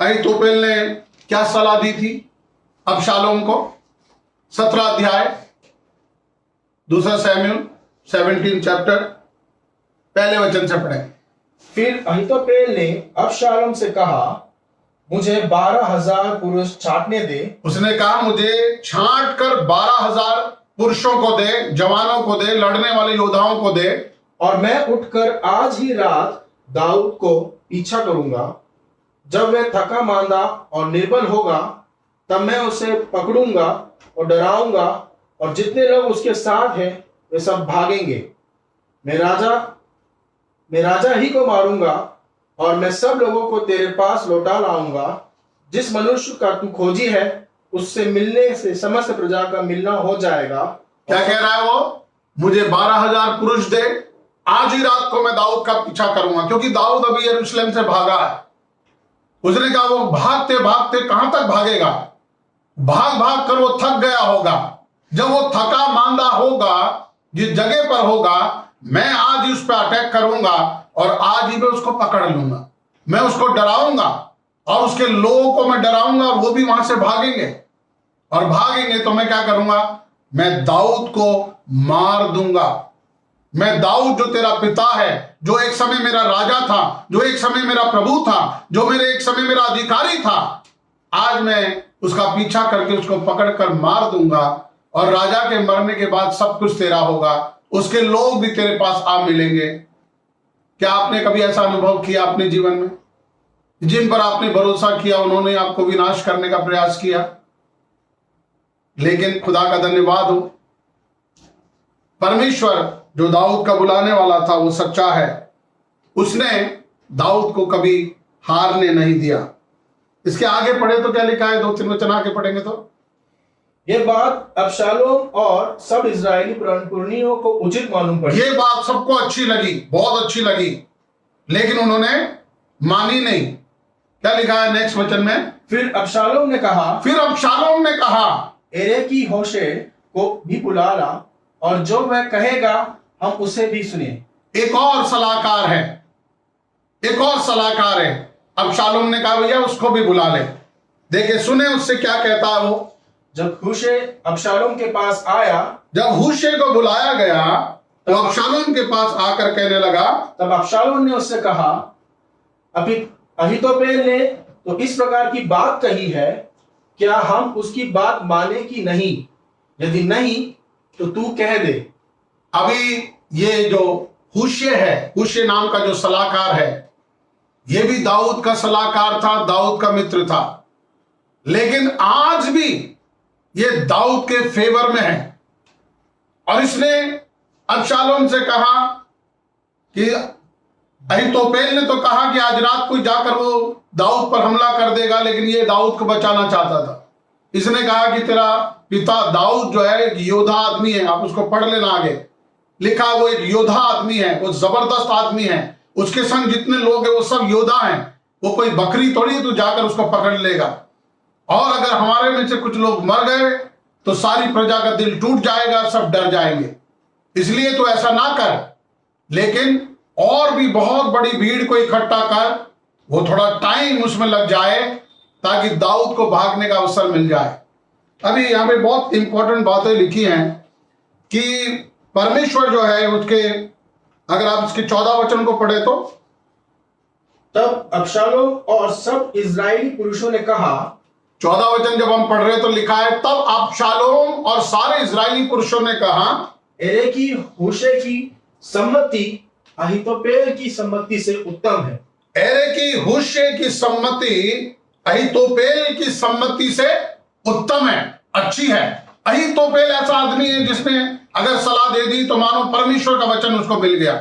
अहीतोपेल ने क्या सलाह दी थी अबशालोम को? 17 अध्याय 2 शमूएल 17 चैप्टर पहले वचन से पढ़े। फिर अहीतोपेल ने अबशालोम से कहा, मुझे 12,000 पुरुष छांटने दे। उसने कहा मुझे छांट कर 12,000 पुरुषों को दे, जवानों को दे, लड़ने वाले योद्धाओं को दे, और मैं उठकर आज ही रात दाऊद को पीछा करूंगा। जब वह थका मांदा और निर्बल होगा तब मैं उसे पकड़ूंगा और डराऊंगा, और जितने लोग उसके साथ हैं वे सब भागेंगे। मैं राजा ही को मारूंगा, और मैं सब लोगों को तेरे पास लौटा लाऊंगा। जिस मनुष्य का तू खोजी है उससे मिलने से समस्त प्रजा का मिलना हो जाएगा। क्या कह रहा है वो? मुझे 12,000 पुरुष दे, आज ही रात को मैं दाऊद का पीछा करूंगा, क्योंकि दाऊद अभी यरूशलेम से भागा है। उसने कहा वो भागते भागते कहां तक भागेगा? भाग भाग कर वो थक गया होगा। जब वो थका मांदा होगा, जिस जगह पर होगा, मैं आज ही उस पर अटैक करूंगा और आज ही मैं उसको पकड़ लूंगा। मैं उसको डराऊंगा और उसके लोगों को मैं डराऊंगा, और वो भी वहां से भागेंगे। और भागेंगे तो मैं क्या करूंगा? मैं दाऊद को मार दूंगा। मैं दाऊद जो तेरा पिता है, जो एक समय मेरा राजा था, जो एक समय मेरा प्रभु था, जो मेरे एक समय मेरा अधिकारी था, आज मैं उसका पीछा करके उसको पकड़कर मार दूंगा, और राजा के मरने के बाद सब कुछ तेरा होगा। उसके लोग भी तेरे पास आ मिलेंगे। क्या आपने कभी ऐसा अनुभव किया अपने जीवन में? जिन पर आपने भरोसा किया उन्होंने आपको विनाश करने का प्रयास किया, लेकिन खुदा का धन्यवाद हो, परमेश्वर जो दाऊद का बुलाने वाला था वो सच्चा है। उसने दाऊद को कभी हारने नहीं दिया। इसके आगे पढ़े तो क्या लिखा है? 2-3 वचन आगे पढ़ेंगे तो यह बात अबशालोम और सब इजरायली पुरनियों को उचित मालूम पड़ी। ये बात सबको अच्छी लगी, बहुत अच्छी लगी, लेकिन उन्होंने मानी नहीं। क्या लिखा है नेक्स्ट वचन में? फिर अबशालोम ने कहा, एरे की होशे को भी बुला ला, और जो वह कहेगा हम उसे भी सुने। एक और सलाहकार है। अबशालोम ने कहा भैया उसको भी बुला ले, देखे सुने उससे क्या कहता है वो। जब हूशे अबशालोम के पास आया, जब हूशे को बुलाया गया तो अबशालोम के पास आकर कहने लगा, तब अबशालोम ने उससे कहा, अभी अहीतोपेल ने तो इस प्रकार की बात कही है, क्या हम उसकी बात माने कि नहीं? यदि नहीं तो तू कह दे। अभी ये जो हूशे है, हूशे नाम का जो सलाहकार है, ये भी दाऊद का सलाहकार था, दाऊद का मित्र था, लेकिन आज भी ये दाऊद के फेवर में है। और इसने अबशालोम से कहा कि अहीतोपेल ने तो कहा कि आज रात को जाकर वो दाऊद पर हमला कर देगा, लेकिन ये दाऊद को बचाना चाहता था। इसने कहा कि तेरा पिता दाऊद जो है एक योद्धा आदमी है, आप उसको पढ़ लेना आगे लिखा, वो एक योद्धा आदमी है, वो जबरदस्त आदमी है, उसके संग जितने लोग हैं वो सब योद्धा हैं, वो कोई बकरी थोड़ी है तो जाकर उसको पकड़ लेगा। और अगर हमारे में से कुछ लोग मर गए तो सारी प्रजा का दिल टूट जाएगा, सब डर जाएंगे, इसलिए तो ऐसा ना कर। लेकिन और भी बहुत बड़ी भीड़ को इकट्ठा कर, वो थोड़ा टाइम उसमें लग जाए ताकि दाऊद को भागने का अवसर मिल जाए। अभी यहां पे बहुत इंपॉर्टेंट बातें लिखी हैं कि परमेश्वर जो है उसके, अगर आप इसके 14 वचन को पढ़े तो, तब अबशालोम और सब इजरायली पुरुषों ने कहा, 14 वचन जब हम पढ़ रहे तो लिखा है, तब अबशालोम और सारे इजरायली पुरुषों ने कहा, एरे की हूशे की सम्मति अहीतोपेल की सम्मति से उत्तम है। एरे की हूशे की सम्मति अहीतोपेल की सम्मति से उत्तम है, अच्छी है। अहीतोपेल ऐसा आदमी है जिसने अगर सलाह दे दी तो मानो परमेश्वर का वचन उसको मिल गया,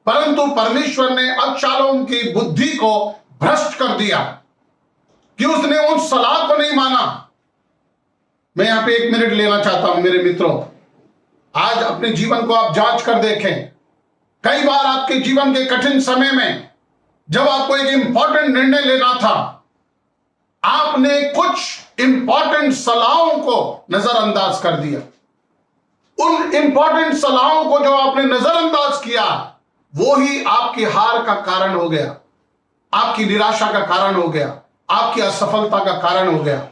परंतु परमेश्वर ने अबशालोम की बुद्धि को भ्रष्ट कर दिया कि उसने उस सलाह को नहीं माना। मैं यहां पे 1 मिनट लेना चाहता हूं मेरे मित्रों, आज अपने जीवन को आप जांच कर देखें। कई बार आपके जीवन के कठिन समय में जब आपको एक इंपॉर्टेंट निर्णय लेना था, आपने कुछ इंपॉर्टेंट सलाहों को नजरअंदाज कर दिया। उन इंपॉर्टेंट सलाहों को जो आपने नजरअंदाज किया, वो ही आपकी हार का कारण हो गया, आपकी निराशा का कारण हो गया, आपकी असफलता का कारण हो गया।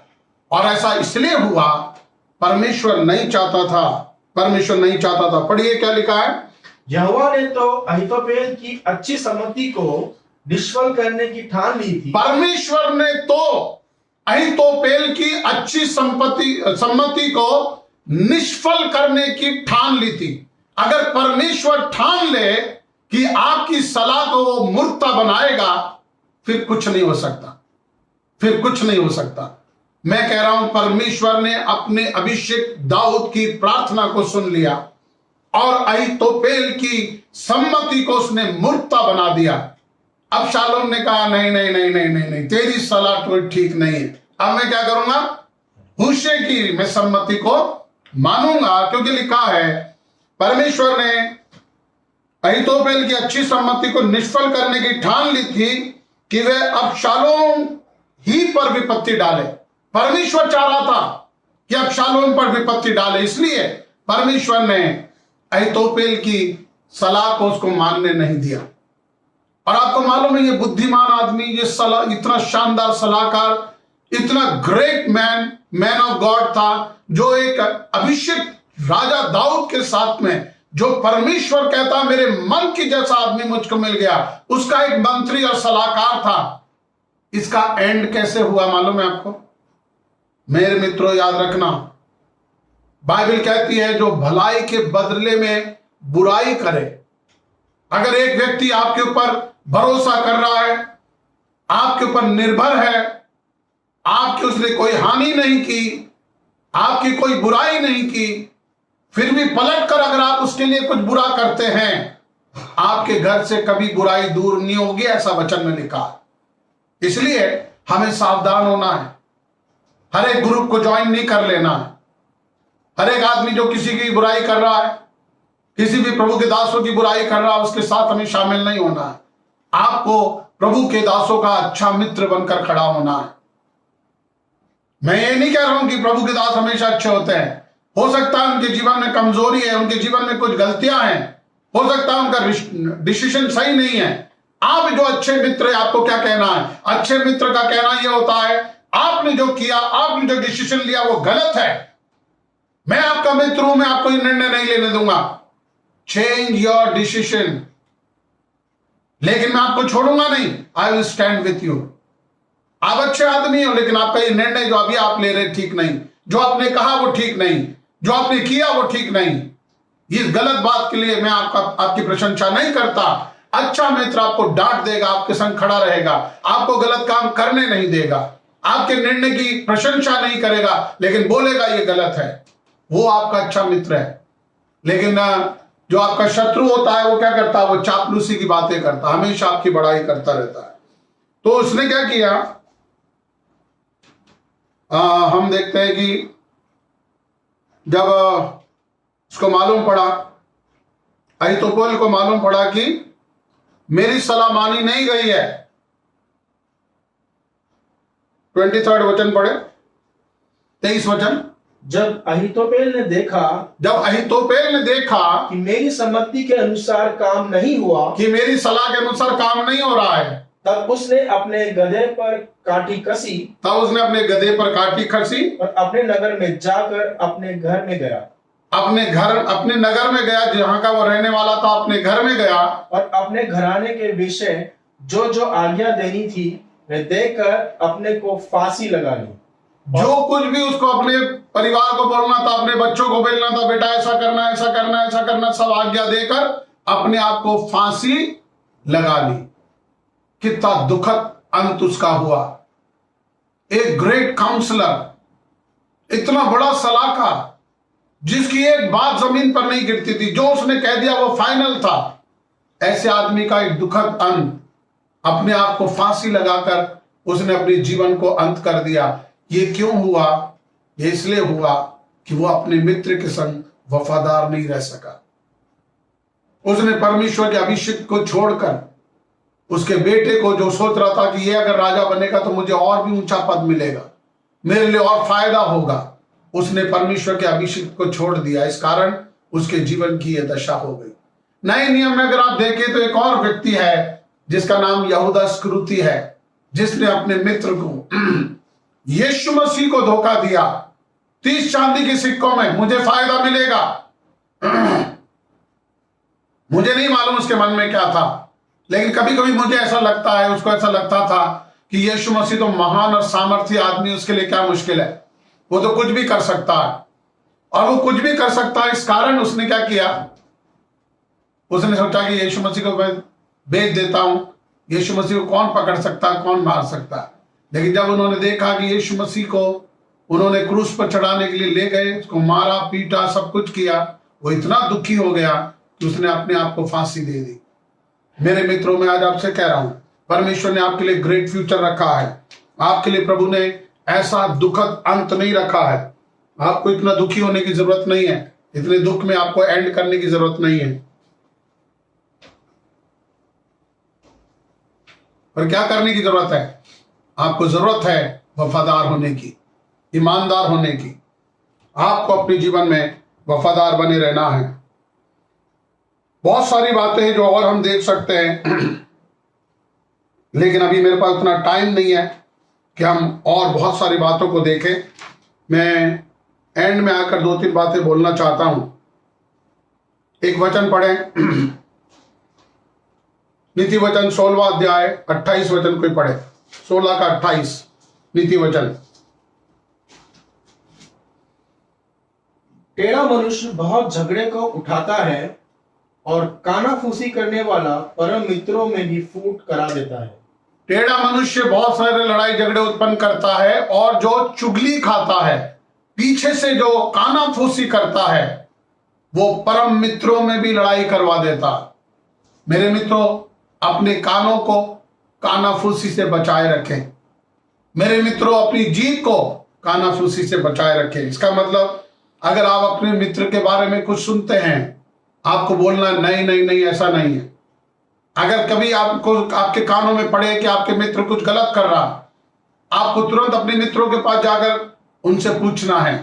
और ऐसा इसलिए हुआ, परमेश्वर नहीं चाहता था, परमेश्वर नहीं चाहता था। पढ़िए क्या लिखा है। यहोवा ने तो अहीतोपेल की अच्छी सम्मति को निष्फल करने की ठान ली थी। परमेश्वर ने तो अहीतोपेल की अच्छी सम्मति को निष्फल करने की ठान ली थी। अगर परमेश्वर ठान ले कि आपकी सलाह को वो मूर्खता बनाएगा, फिर कुछ नहीं हो सकता, फिर कुछ नहीं हो सकता। मैं कह रहा हूं, परमेश्वर ने अपने अभिषेक दाऊद की प्रार्थना को सुन लिया और अहीतोपेल की सम्मति को उसने मूर्खता बना दिया। अब शालोम ने कहा नहीं नहीं नहीं नहीं नहीं नहीं, तेरी सलाह तो ठीक नहीं है। अब मैं क्या करूंगा, हूशे की मैं सम्मति को मानूंगा, क्योंकि लिखा है परमेश्वर ने अहीतोपेल की अच्छी सम्मति को निष्फल करने की ठान ली थी कि वे अब शालोम ही पर विपत्ति डाले। परमेश्वर चाह रहा था कि अब शालोम पर विपत्ति डाले, इसलिए परमेश्वर ने अहीतोपेल की सलाह को उसको मानने नहीं दिया। और आपको मालूम है, ये बुद्धिमान आदमी, ये सलाह, इतना शानदार सलाहकार, इतना ग्रेट मैन ऑफ गॉड था, जो एक अभिषेक राजा दाऊद के साथ में, जो परमेश्वर कहता मेरे मन की जैसा आदमी मुझको मिल गया, उसका एक मंत्री और सलाहकार था। इसका एंड कैसे हुआ मालूम है आपको? मेरे मित्रों याद रखना, बाइबल कहती है जो भलाई के बदले में बुराई करे। अगर एक व्यक्ति आपके ऊपर भरोसा कर रहा है, आपके ऊपर निर्भर है, आपकी उसने कोई हानि नहीं की, आपकी कोई बुराई नहीं की, फिर भी पलट कर अगर आप उसके लिए कुछ बुरा करते हैं, आपके घर से कभी बुराई दूर नहीं होगी, ऐसा वचन में लिखा है। इसलिए हमें सावधान होना है, हर एक ग्रुप को ज्वाइन नहीं कर लेना है। हर एक आदमी जो किसी की बुराई कर रहा है, किसी भी प्रभु के दासों की बुराई कर रहा है, उसके साथ हमें शामिल नहीं होना है। आपको प्रभु के दासों का अच्छा मित्र बनकर खड़ा होना है। मैं ये नहीं कह रहा हूं कि प्रभु के दास हमेशा अच्छे होते हैं। हो सकता है उनके जीवन में कमजोरी है, उनके जीवन में कुछ गलतियां हैं, हो सकता है उनका डिसीजन सही नहीं है। आप जो अच्छे मित्र है, आपको क्या कहना है? अच्छे मित्र का कहना यह होता है, आपने जो किया, आपने जो डिसीजन लिया वो गलत है। मैं आपका मित्र हूं, मैं आपको ये निर्णय नहीं लेने दूंगा। चेंज योर डिसीजन, लेकिन मैं आपको छोड़ूंगा नहीं। I will stand with you. आप अच्छे आदमी हो, लेकिन आपका ये निर्णय जो अभी आप ले रहे ठीक नहीं, जो आपने कहा वो ठीक नहीं, जो आपने किया वो ठीक नहीं। इस गलत बात के लिए मैं आपकी प्रशंसा नहीं करता। अच्छा मित्र आपको डांट देगा, आपके संग खड़ा रहेगा, आपको गलत काम करने नहीं देगा, आपके निर्णय की प्रशंसा नहीं करेगा, लेकिन बोलेगा ये गलत है, वो आपका अच्छा मित्र है। लेकिन जो आपका शत्रु होता है, वो क्या करता है? वो चापलूसी की बातें करता है, हमेशा आपकी बड़ाई करता रहता है। तो उसने क्या किया, हम देखते हैं कि जब उसको मालूम पड़ा, अहीतोपेल को मालूम पड़ा कि मेरी सलाह मानी नहीं गई है। 23 वचन पढ़े, 23 वचन। जब अहीतोपेल ने देखा कि मेरी सम्मति के अनुसार काम नहीं हुआ, कि मेरी सलाह के अनुसार काम नहीं हो रहा है, तब उसने अपने गधे पर काठी कसी और अपने नगर में जाकर अपने घर में गया। अपने नगर में गया, जहां का वो रहने वाला था, अपने घर में गया और अपने घराने के विषय जो जो आज्ञा देनी थी वे देकर अपने को फांसी लगा ली। जो कुछ भी उसको अपने परिवार को बोलना था, अपने बच्चों को बोलना था, बेटा ऐसा करना, ऐसा करना, ऐसा करना, सब आज्ञा देकर अपने आप को फांसी लगा ली। कितना दुखद अंत उसका हुआ। एक ग्रेट काउंसलर, इतना बड़ा सलाहकार, जिसकी एक बात जमीन पर नहीं गिरती थी, जो उसने कह दिया वो फाइनल था, ऐसे आदमी का एक दुखद अंत, अपने आप को फांसी लगाकर उसने अपने जीवन को अंत कर दिया। ये क्यों हुआ? ये इसलिए हुआ कि वो अपने मित्र के संग वफादार नहीं रह सका। उसने परमेश्वर के अभिषेक को छोड़कर उसके बेटे को, जो सोच रहा था कि ये अगर राजा बनेगा तो मुझे और भी ऊंचा पद मिलेगा, मेरे लिए और फायदा होगा, उसने परमेश्वर के अभिषेक को छोड़ दिया। इस कारण उसके जीवन की यह दशा हो गई। नए नियम में अगर आप देखें तो एक और व्यक्ति है जिसका नाम यहूदा इस्करियोती है, जिसने अपने मित्र को यीशु मसीह को धोखा दिया। 30 चांदी के सिक्कों में मुझे फायदा मिलेगा। मुझे नहीं मालूम उसके मन में क्या था, लेकिन कभी कभी मुझे ऐसा लगता है, उसको ऐसा लगता था कि यीशु मसीह तो महान और सामर्थ्य आदमी, उसके लिए क्या मुश्किल है, वो तो कुछ भी कर सकता है। और वो कुछ भी कर सकता है, इस कारण उसने क्या किया, उसने सोचा कि यीशु मसीह को मैं बेच देता हूं, यीशु मसीह को कौन पकड़ सकता है, कौन मार सकता है। लेकिन जब उन्होंने देखा कि यीशु मसीह को उन्होंने क्रूस पर चढ़ाने के लिए ले गए, उसको मारा पीटा सब कुछ किया, वो इतना दुखी हो गया कि उसने अपने आप को फांसी दे दी। मेरे मित्रों, मैं आज आपसे कह रहा हूं, परमेश्वर ने आपके लिए ग्रेट फ्यूचर रखा है। आपके लिए प्रभु ने ऐसा दुखद अंत नहीं रखा है। आपको इतना दुखी होने की जरूरत नहीं है, इतने दुख में आपको एंड करने की जरूरत नहीं है। पर क्या करने की जरूरत है? आपको जरूरत है वफादार होने की, ईमानदार होने की। आपको अपने जीवन में वफादार बने रहना है। बहुत सारी बातें हैं जो और हम देख सकते हैं, लेकिन अभी मेरे पास उतना टाइम नहीं है कि हम और बहुत सारी बातों को देखें। मैं एंड में आकर 2-3 बातें बोलना चाहता हूं। एक वचन पढ़ें, नीति वचन 16वां अध्याय 28 वचन कोई पढ़े, 16 का 28 नीति वचन। टेढ़ा मनुष्य बहुत झगड़े को उठाता है और कानाफूसी करने वाला परम मित्रों में भी फूट करा देता है। टेढ़ा मनुष्य बहुत सारे लड़ाई झगड़े उत्पन्न करता है, और जो चुगली खाता है, पीछे से जो कानाफूसी करता है, वो परम मित्रों में भी लड़ाई करवा देता। मेरे मित्रों, अपने कानों को कानाफूसी से बचाए रखें। मेरे मित्रों, अपनी जीभ को कानाफूसी से बचाए रखें। इसका मतलब, अगर आप अपने मित्र के बारे में कुछ सुनते हैं, आपको बोलना नहीं नहीं नहीं, ऐसा नहीं है। अगर कभी आपको आपके कानों में पड़े कि आपके मित्र कुछ गलत कर रहा, आपको तुरंत अपने मित्रों के पास जाकर उनसे पूछना है।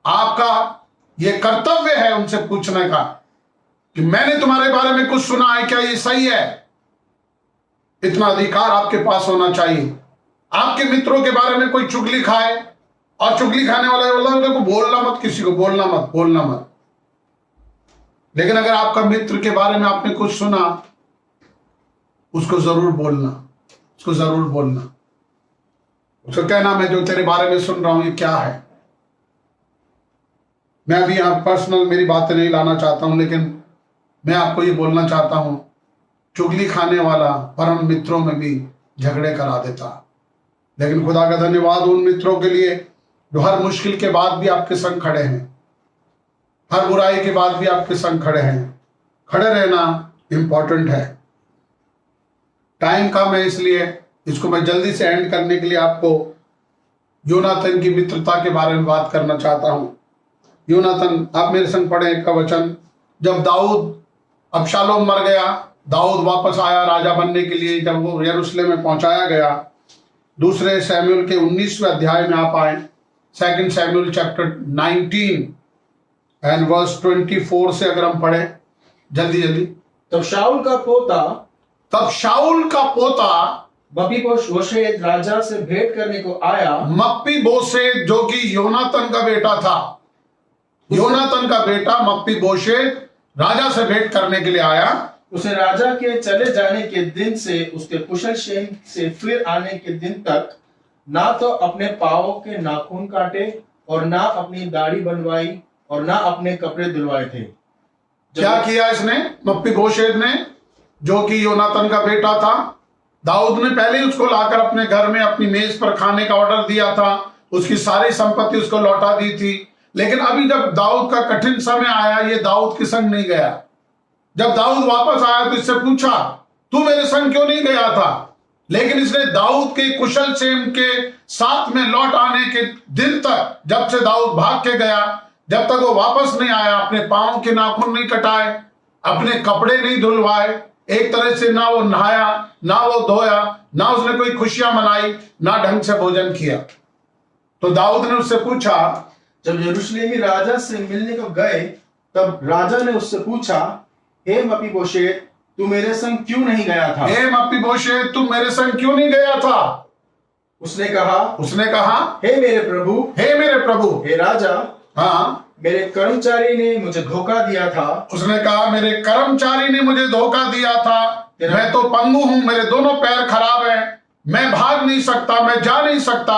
आपका यह कर्तव्य है उनसे पूछने का कि मैंने तुम्हारे बारे में कुछ सुना है, क्या ये सही है? इतना अधिकार आपके पास होना चाहिए। आपके मित्रों के बारे में कोई चुगली खाए, और चुगली खाने वाला बोला को बोलना मत, किसी को बोलना मत। लेकिन अगर आपका मित्र के बारे में आपने कुछ सुना, उसको जरूर बोलना, उसको कहना, मैं जो तेरे बारे में सुन रहा हूं ये क्या है। मैं अभी यहां पर्सनल मेरी बातें नहीं लाना चाहता हूं, लेकिन मैं आपको ये बोलना चाहता हूं, चुगली खाने वाला परम मित्रों में भी झगड़े करा देता। लेकिन खुदा का धन्यवाद उन मित्रों के लिए जो हर मुश्किल के बाद भी आपके संग खड़े हैं, हर बुराई के बाद भी आपके संग खड़े हैं। खड़े रहना इंपॉर्टेंट है। टाइम कम है, इसलिए इसको मैं जल्दी से एंड करने के लिए आपको योनातन की मित्रता के बारे में बात करना चाहता हूं। योनातन, आप मेरे संग पढ़े का वचन। जब दाऊद, अबशालोम मर गया, दाऊद वापस आया राजा बनने के लिए। जब वो यरूशलेम में पहुंचाया गया, दूसरे शमूएल के 19वें अध्याय में आप आए, 2 शमूएल चैप्टर 19 एंड वर्स 24 से अगर हम पढ़े जल्दी। तब शाऊल का पोता मपीबोशेत राजा से भेंट करने को आया। मपीबोशेत जो कि योनातन का बेटा था, योनातन का बेटा मपीबोशेत राजा से भेंट करने के लिए आया। उसे राजा के चले जाने के दिन से उसके कुशल क्षेम से फिर आने के दिन तक ना तो अपने पांवों के नाखून काटे और ना अपनी दाढ़ी बनवाई और ना अपने कपड़े धुलवाए थे। क्या किया इसने? मपीबोशेत ने, जो कि योनातन का बेटा था, दाऊद ने पहले ही उसको लाकर अपने घर में अपनी मेज पर खाने का ऑर्डर दिया था, उसकी सारी संपत्ति उसको लौटा दी थी। लेकिन अभी जब दाऊद का कठिन समय आया, ये दाऊद के संग नहीं गया। जब दाऊद वापस आया तो इससे पूछा, तू मेरे संग क्यों नहीं गया था? लेकिन इसने दाऊद के कुशल क्षेम के साथ में लौट आने के दिन तक, जब से दाऊद भाग के गया, जब तक वो वापस नहीं आया, अपने पांव के नाखून नहीं कटाए, अपने कपड़े नहीं धुलवाए, एक तरह से ना वो नहाया, ना वो धोया, ना उसने कोई खुशियां मनाई, ना ढंग से भोजन किया। तो दाऊद ने उससे पूछा, जब यरूशलेमी राजा से मिलने को गए, तब राजा ने उससे पूछा, हे मपीबोशेत, तू मेरे संग क्यों नहीं गया था? हे मपीबोशेत, तू मेरे संग क्यों नहीं गया था? उसने उसने कहा, हे मेरे प्रभु, हे मेरे प्रभु, हे राजा, हाँ, मेरे कर्मचारी ने मुझे धोखा दिया था। उसने कहा, मेरे कर्मचारी ने मुझे धोखा दिया था। मैं तो पंगु हूं, मेरे दोनों पैर खराब हैं, मैं भाग नहीं सकता, मैं जा नहीं सकता।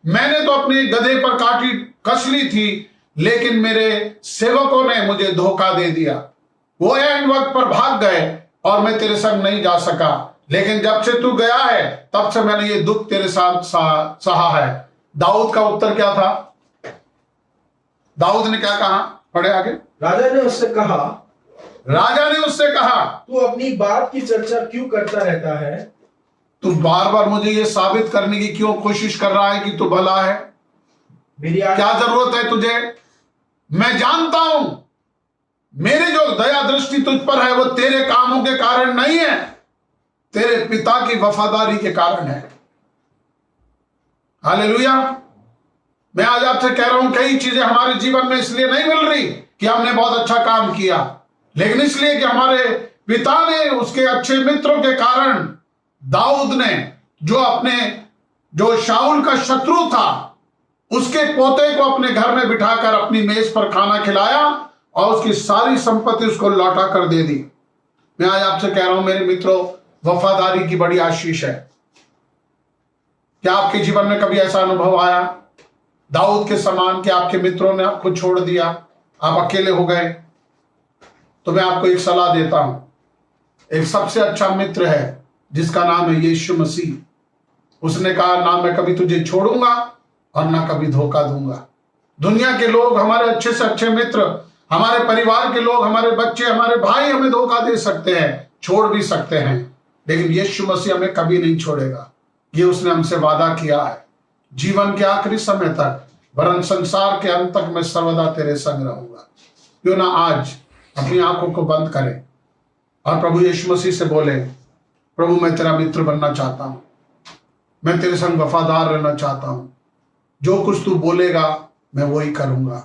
मैंने तो अपने गधे पर काठी कस ली थी, लेकिन मेरे सेवकों ने मुझे धोखा दे दिया। वो एंड वक्त पर भाग गए और मैं तेरे संग नहीं जा सका। लेकिन जब से तू गया है, तब से मैंने ये दुख तेरे साथ सहा है। दाऊद का उत्तर क्या था? दाऊद ने क्या कहा? पढ़े आगे। राजा ने उससे कहा, तू अपनी बात की चर्चा क्यों करता रहता है? तू बार बार मुझे ये साबित करने की क्यों कोशिश कर रहा है कि तू भला है? क्या जरूरत है तुझे? मैं जानता हूं मेरी जो दया दृष्टि तुझ पर है वो तेरे कामों के कारण नहीं है, तेरे पिता की वफादारी के कारण है। हालेलुया। मैं आज आपसे कह रहा हूं, कई चीजें हमारे जीवन में इसलिए नहीं मिल रही कि हमने बहुत अच्छा काम किया, लेकिन इसलिए कि हमारे पिता ने, उसके अच्छे मित्रों के कारण, दाऊद ने जो शाऊल का शत्रु था, उसके पोते को अपने घर में बिठाकर अपनी मेज पर खाना खिलाया और उसकी सारी संपत्ति उसको लौटा कर दे दी। मैं आज आपसे कह रहा हूं मेरे मित्रों, वफादारी की बड़ी आशीष है। क्या आपके जीवन में कभी ऐसा अनुभव आया दाऊद के समान कि आपके मित्रों ने आपको छोड़ दिया, आप अकेले हो गए? तो मैं आपको एक सलाह देता हूं। एक सबसे अच्छा मित्र है जिसका नाम है यीशु मसीह। उसने कहा, ना मैं कभी तुझे छोड़ूंगा और ना कभी धोखा दूंगा। दुनिया के लोग, हमारे अच्छे से अच्छे मित्र, हमारे परिवार के लोग, हमारे बच्चे, हमारे भाई हमें धोखा दे सकते हैं, छोड़ भी सकते हैं, लेकिन यीशु मसीह हमें कभी नहीं छोड़ेगा। ये उसने हमसे वादा किया है। जीवन के आखिरी समय तक, वरन संसार के अंत तक मैं सर्वदा तेरे संग रहूंगा। क्यों ना आज अपनी आंखों को बंद करें और प्रभु यीशु मसीह से बोले, प्रभु मैं तेरा मित्र बनना चाहता हूं, मैं तेरे संग वफादार रहना चाहता हूं। जो कुछ तू बोलेगा मैं वो ही करूंगा,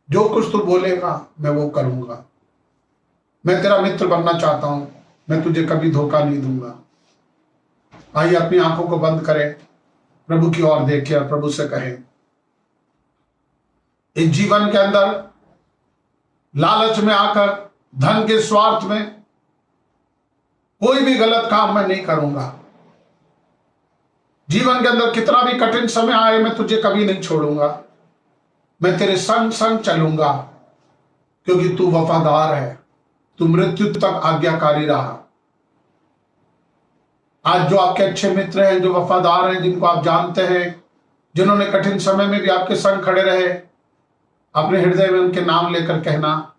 जो कुछ तू बोलेगा मैं वो करूंगा। मैं तेरा मित्र बनना चाहता हूं, मैं तुझे कभी धोखा नहीं दूंगा। आइए अपनी आंखों को बंद करें, प्रभु की ओर देखें और प्रभु से कहें, इस जीवन के अंदर लालच में आकर, धन के स्वार्थ में कोई भी गलत काम मैं नहीं करूंगा। जीवन के अंदर कितना भी कठिन समय आए, मैं तुझे कभी नहीं छोड़ूंगा। मैं तेरे संग संग चलूंगा, क्योंकि तू वफादार है, तू मृत्यु तक आज्ञाकारी रहा। आज जो आपके अच्छे मित्र हैं, जो वफादार हैं, जिनको आप जानते हैं, जिन्होंने कठिन समय में भी आपके संग खड़े रहे, अपने हृदय में उनके नाम लेकर कहना,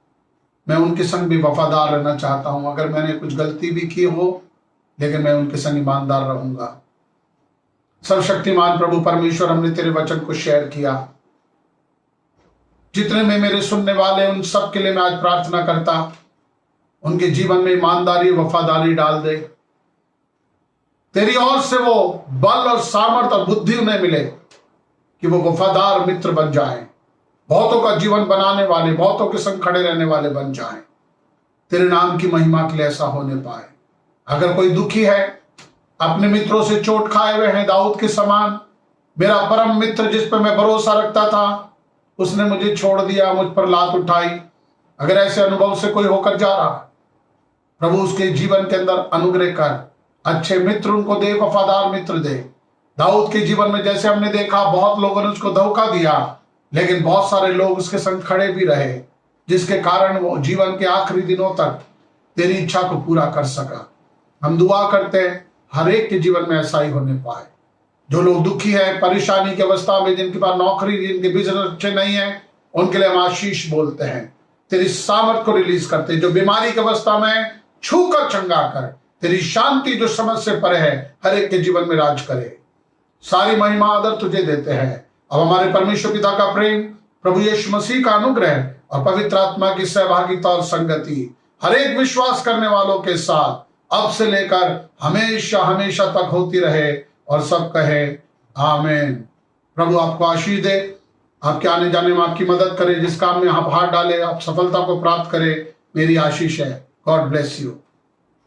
मैं उनके संग भी वफादार रहना चाहता हूं। अगर मैंने कुछ गलती भी की हो, लेकिन मैं उनके संग ईमानदार रहूंगा। सर्वशक्तिमान प्रभु परमेश्वर, हमने तेरे वचन को शेयर किया। जितने में मेरे सुनने वाले, उन सब के लिए मैं आज प्रार्थना करता, उनके जीवन में ईमानदारी, वफादारी डाल दे। तेरी ओर से वो बल और सामर्थ और बुद्धि उन्हें मिले कि वो वफादार मित्र बन जाएं, बहुतों का जीवन बनाने वाले, बहुतों के संग खड़े रहने वाले बन जाएं। तेरे नाम की महिमा के लिए ऐसा होने पाए। अगर कोई दुखी है, अपने मित्रों से चोट खाए हुए हैं, दाऊद के समान, मेरा परम मित्र जिस पर मैं भरोसा रखता था, उसने मुझे छोड़ दिया, मुझ पर लात उठाई। अगर ऐसे अनुभव से कोई होकर जा रहा है, प्रभु उसके जीवन के अंदर अनुग्रह कर, अच्छे मित्र उनको दे, वफादार मित्र दे। दाऊद के जीवन में जैसे हमने देखा, बहुत लोगों ने उसको धोखा दिया, लेकिन बहुत सारे लोग उसके संग खड़े भी रहे, जिसके कारण वो जीवन के आखिरी दिनों तक तेरी इच्छा को पूरा कर सका। हम दुआ करते हैं हर एक के जीवन में ऐसा ही होने पाए। जो लोग दुखी हैं, परेशानी की अवस्था में, जिनके पास नौकरी, जिनके बिजनेस अच्छे नहीं है, उनके लिए हम आशीष बोलते हैं, तेरी सामर्थ को रिलीज करते हैं। जो बीमारी की अवस्था में, छू कर चंगा कर, तेरी शांति जो समझ से परे है, हर एक के जीवन में राज करे। सारी महिमा आदर तुझे देते हैं। अब हमारे परमेश्वर पिता का प्रेम, प्रभु यीशु मसीह का अनुग्रह और पवित्र आत्मा की सहभागिता और संगति हर एक विश्वास करने वालों के साथ अब से लेकर हमेशा हमेशा तक होती रहे, और सब कहे आमीन। प्रभु आपको आशीष दे, आपके आने जाने में आपकी मदद करे, जिस काम में आप हाथ डाले आप सफलता को प्राप्त करें। मेरी आशीष है। God bless you.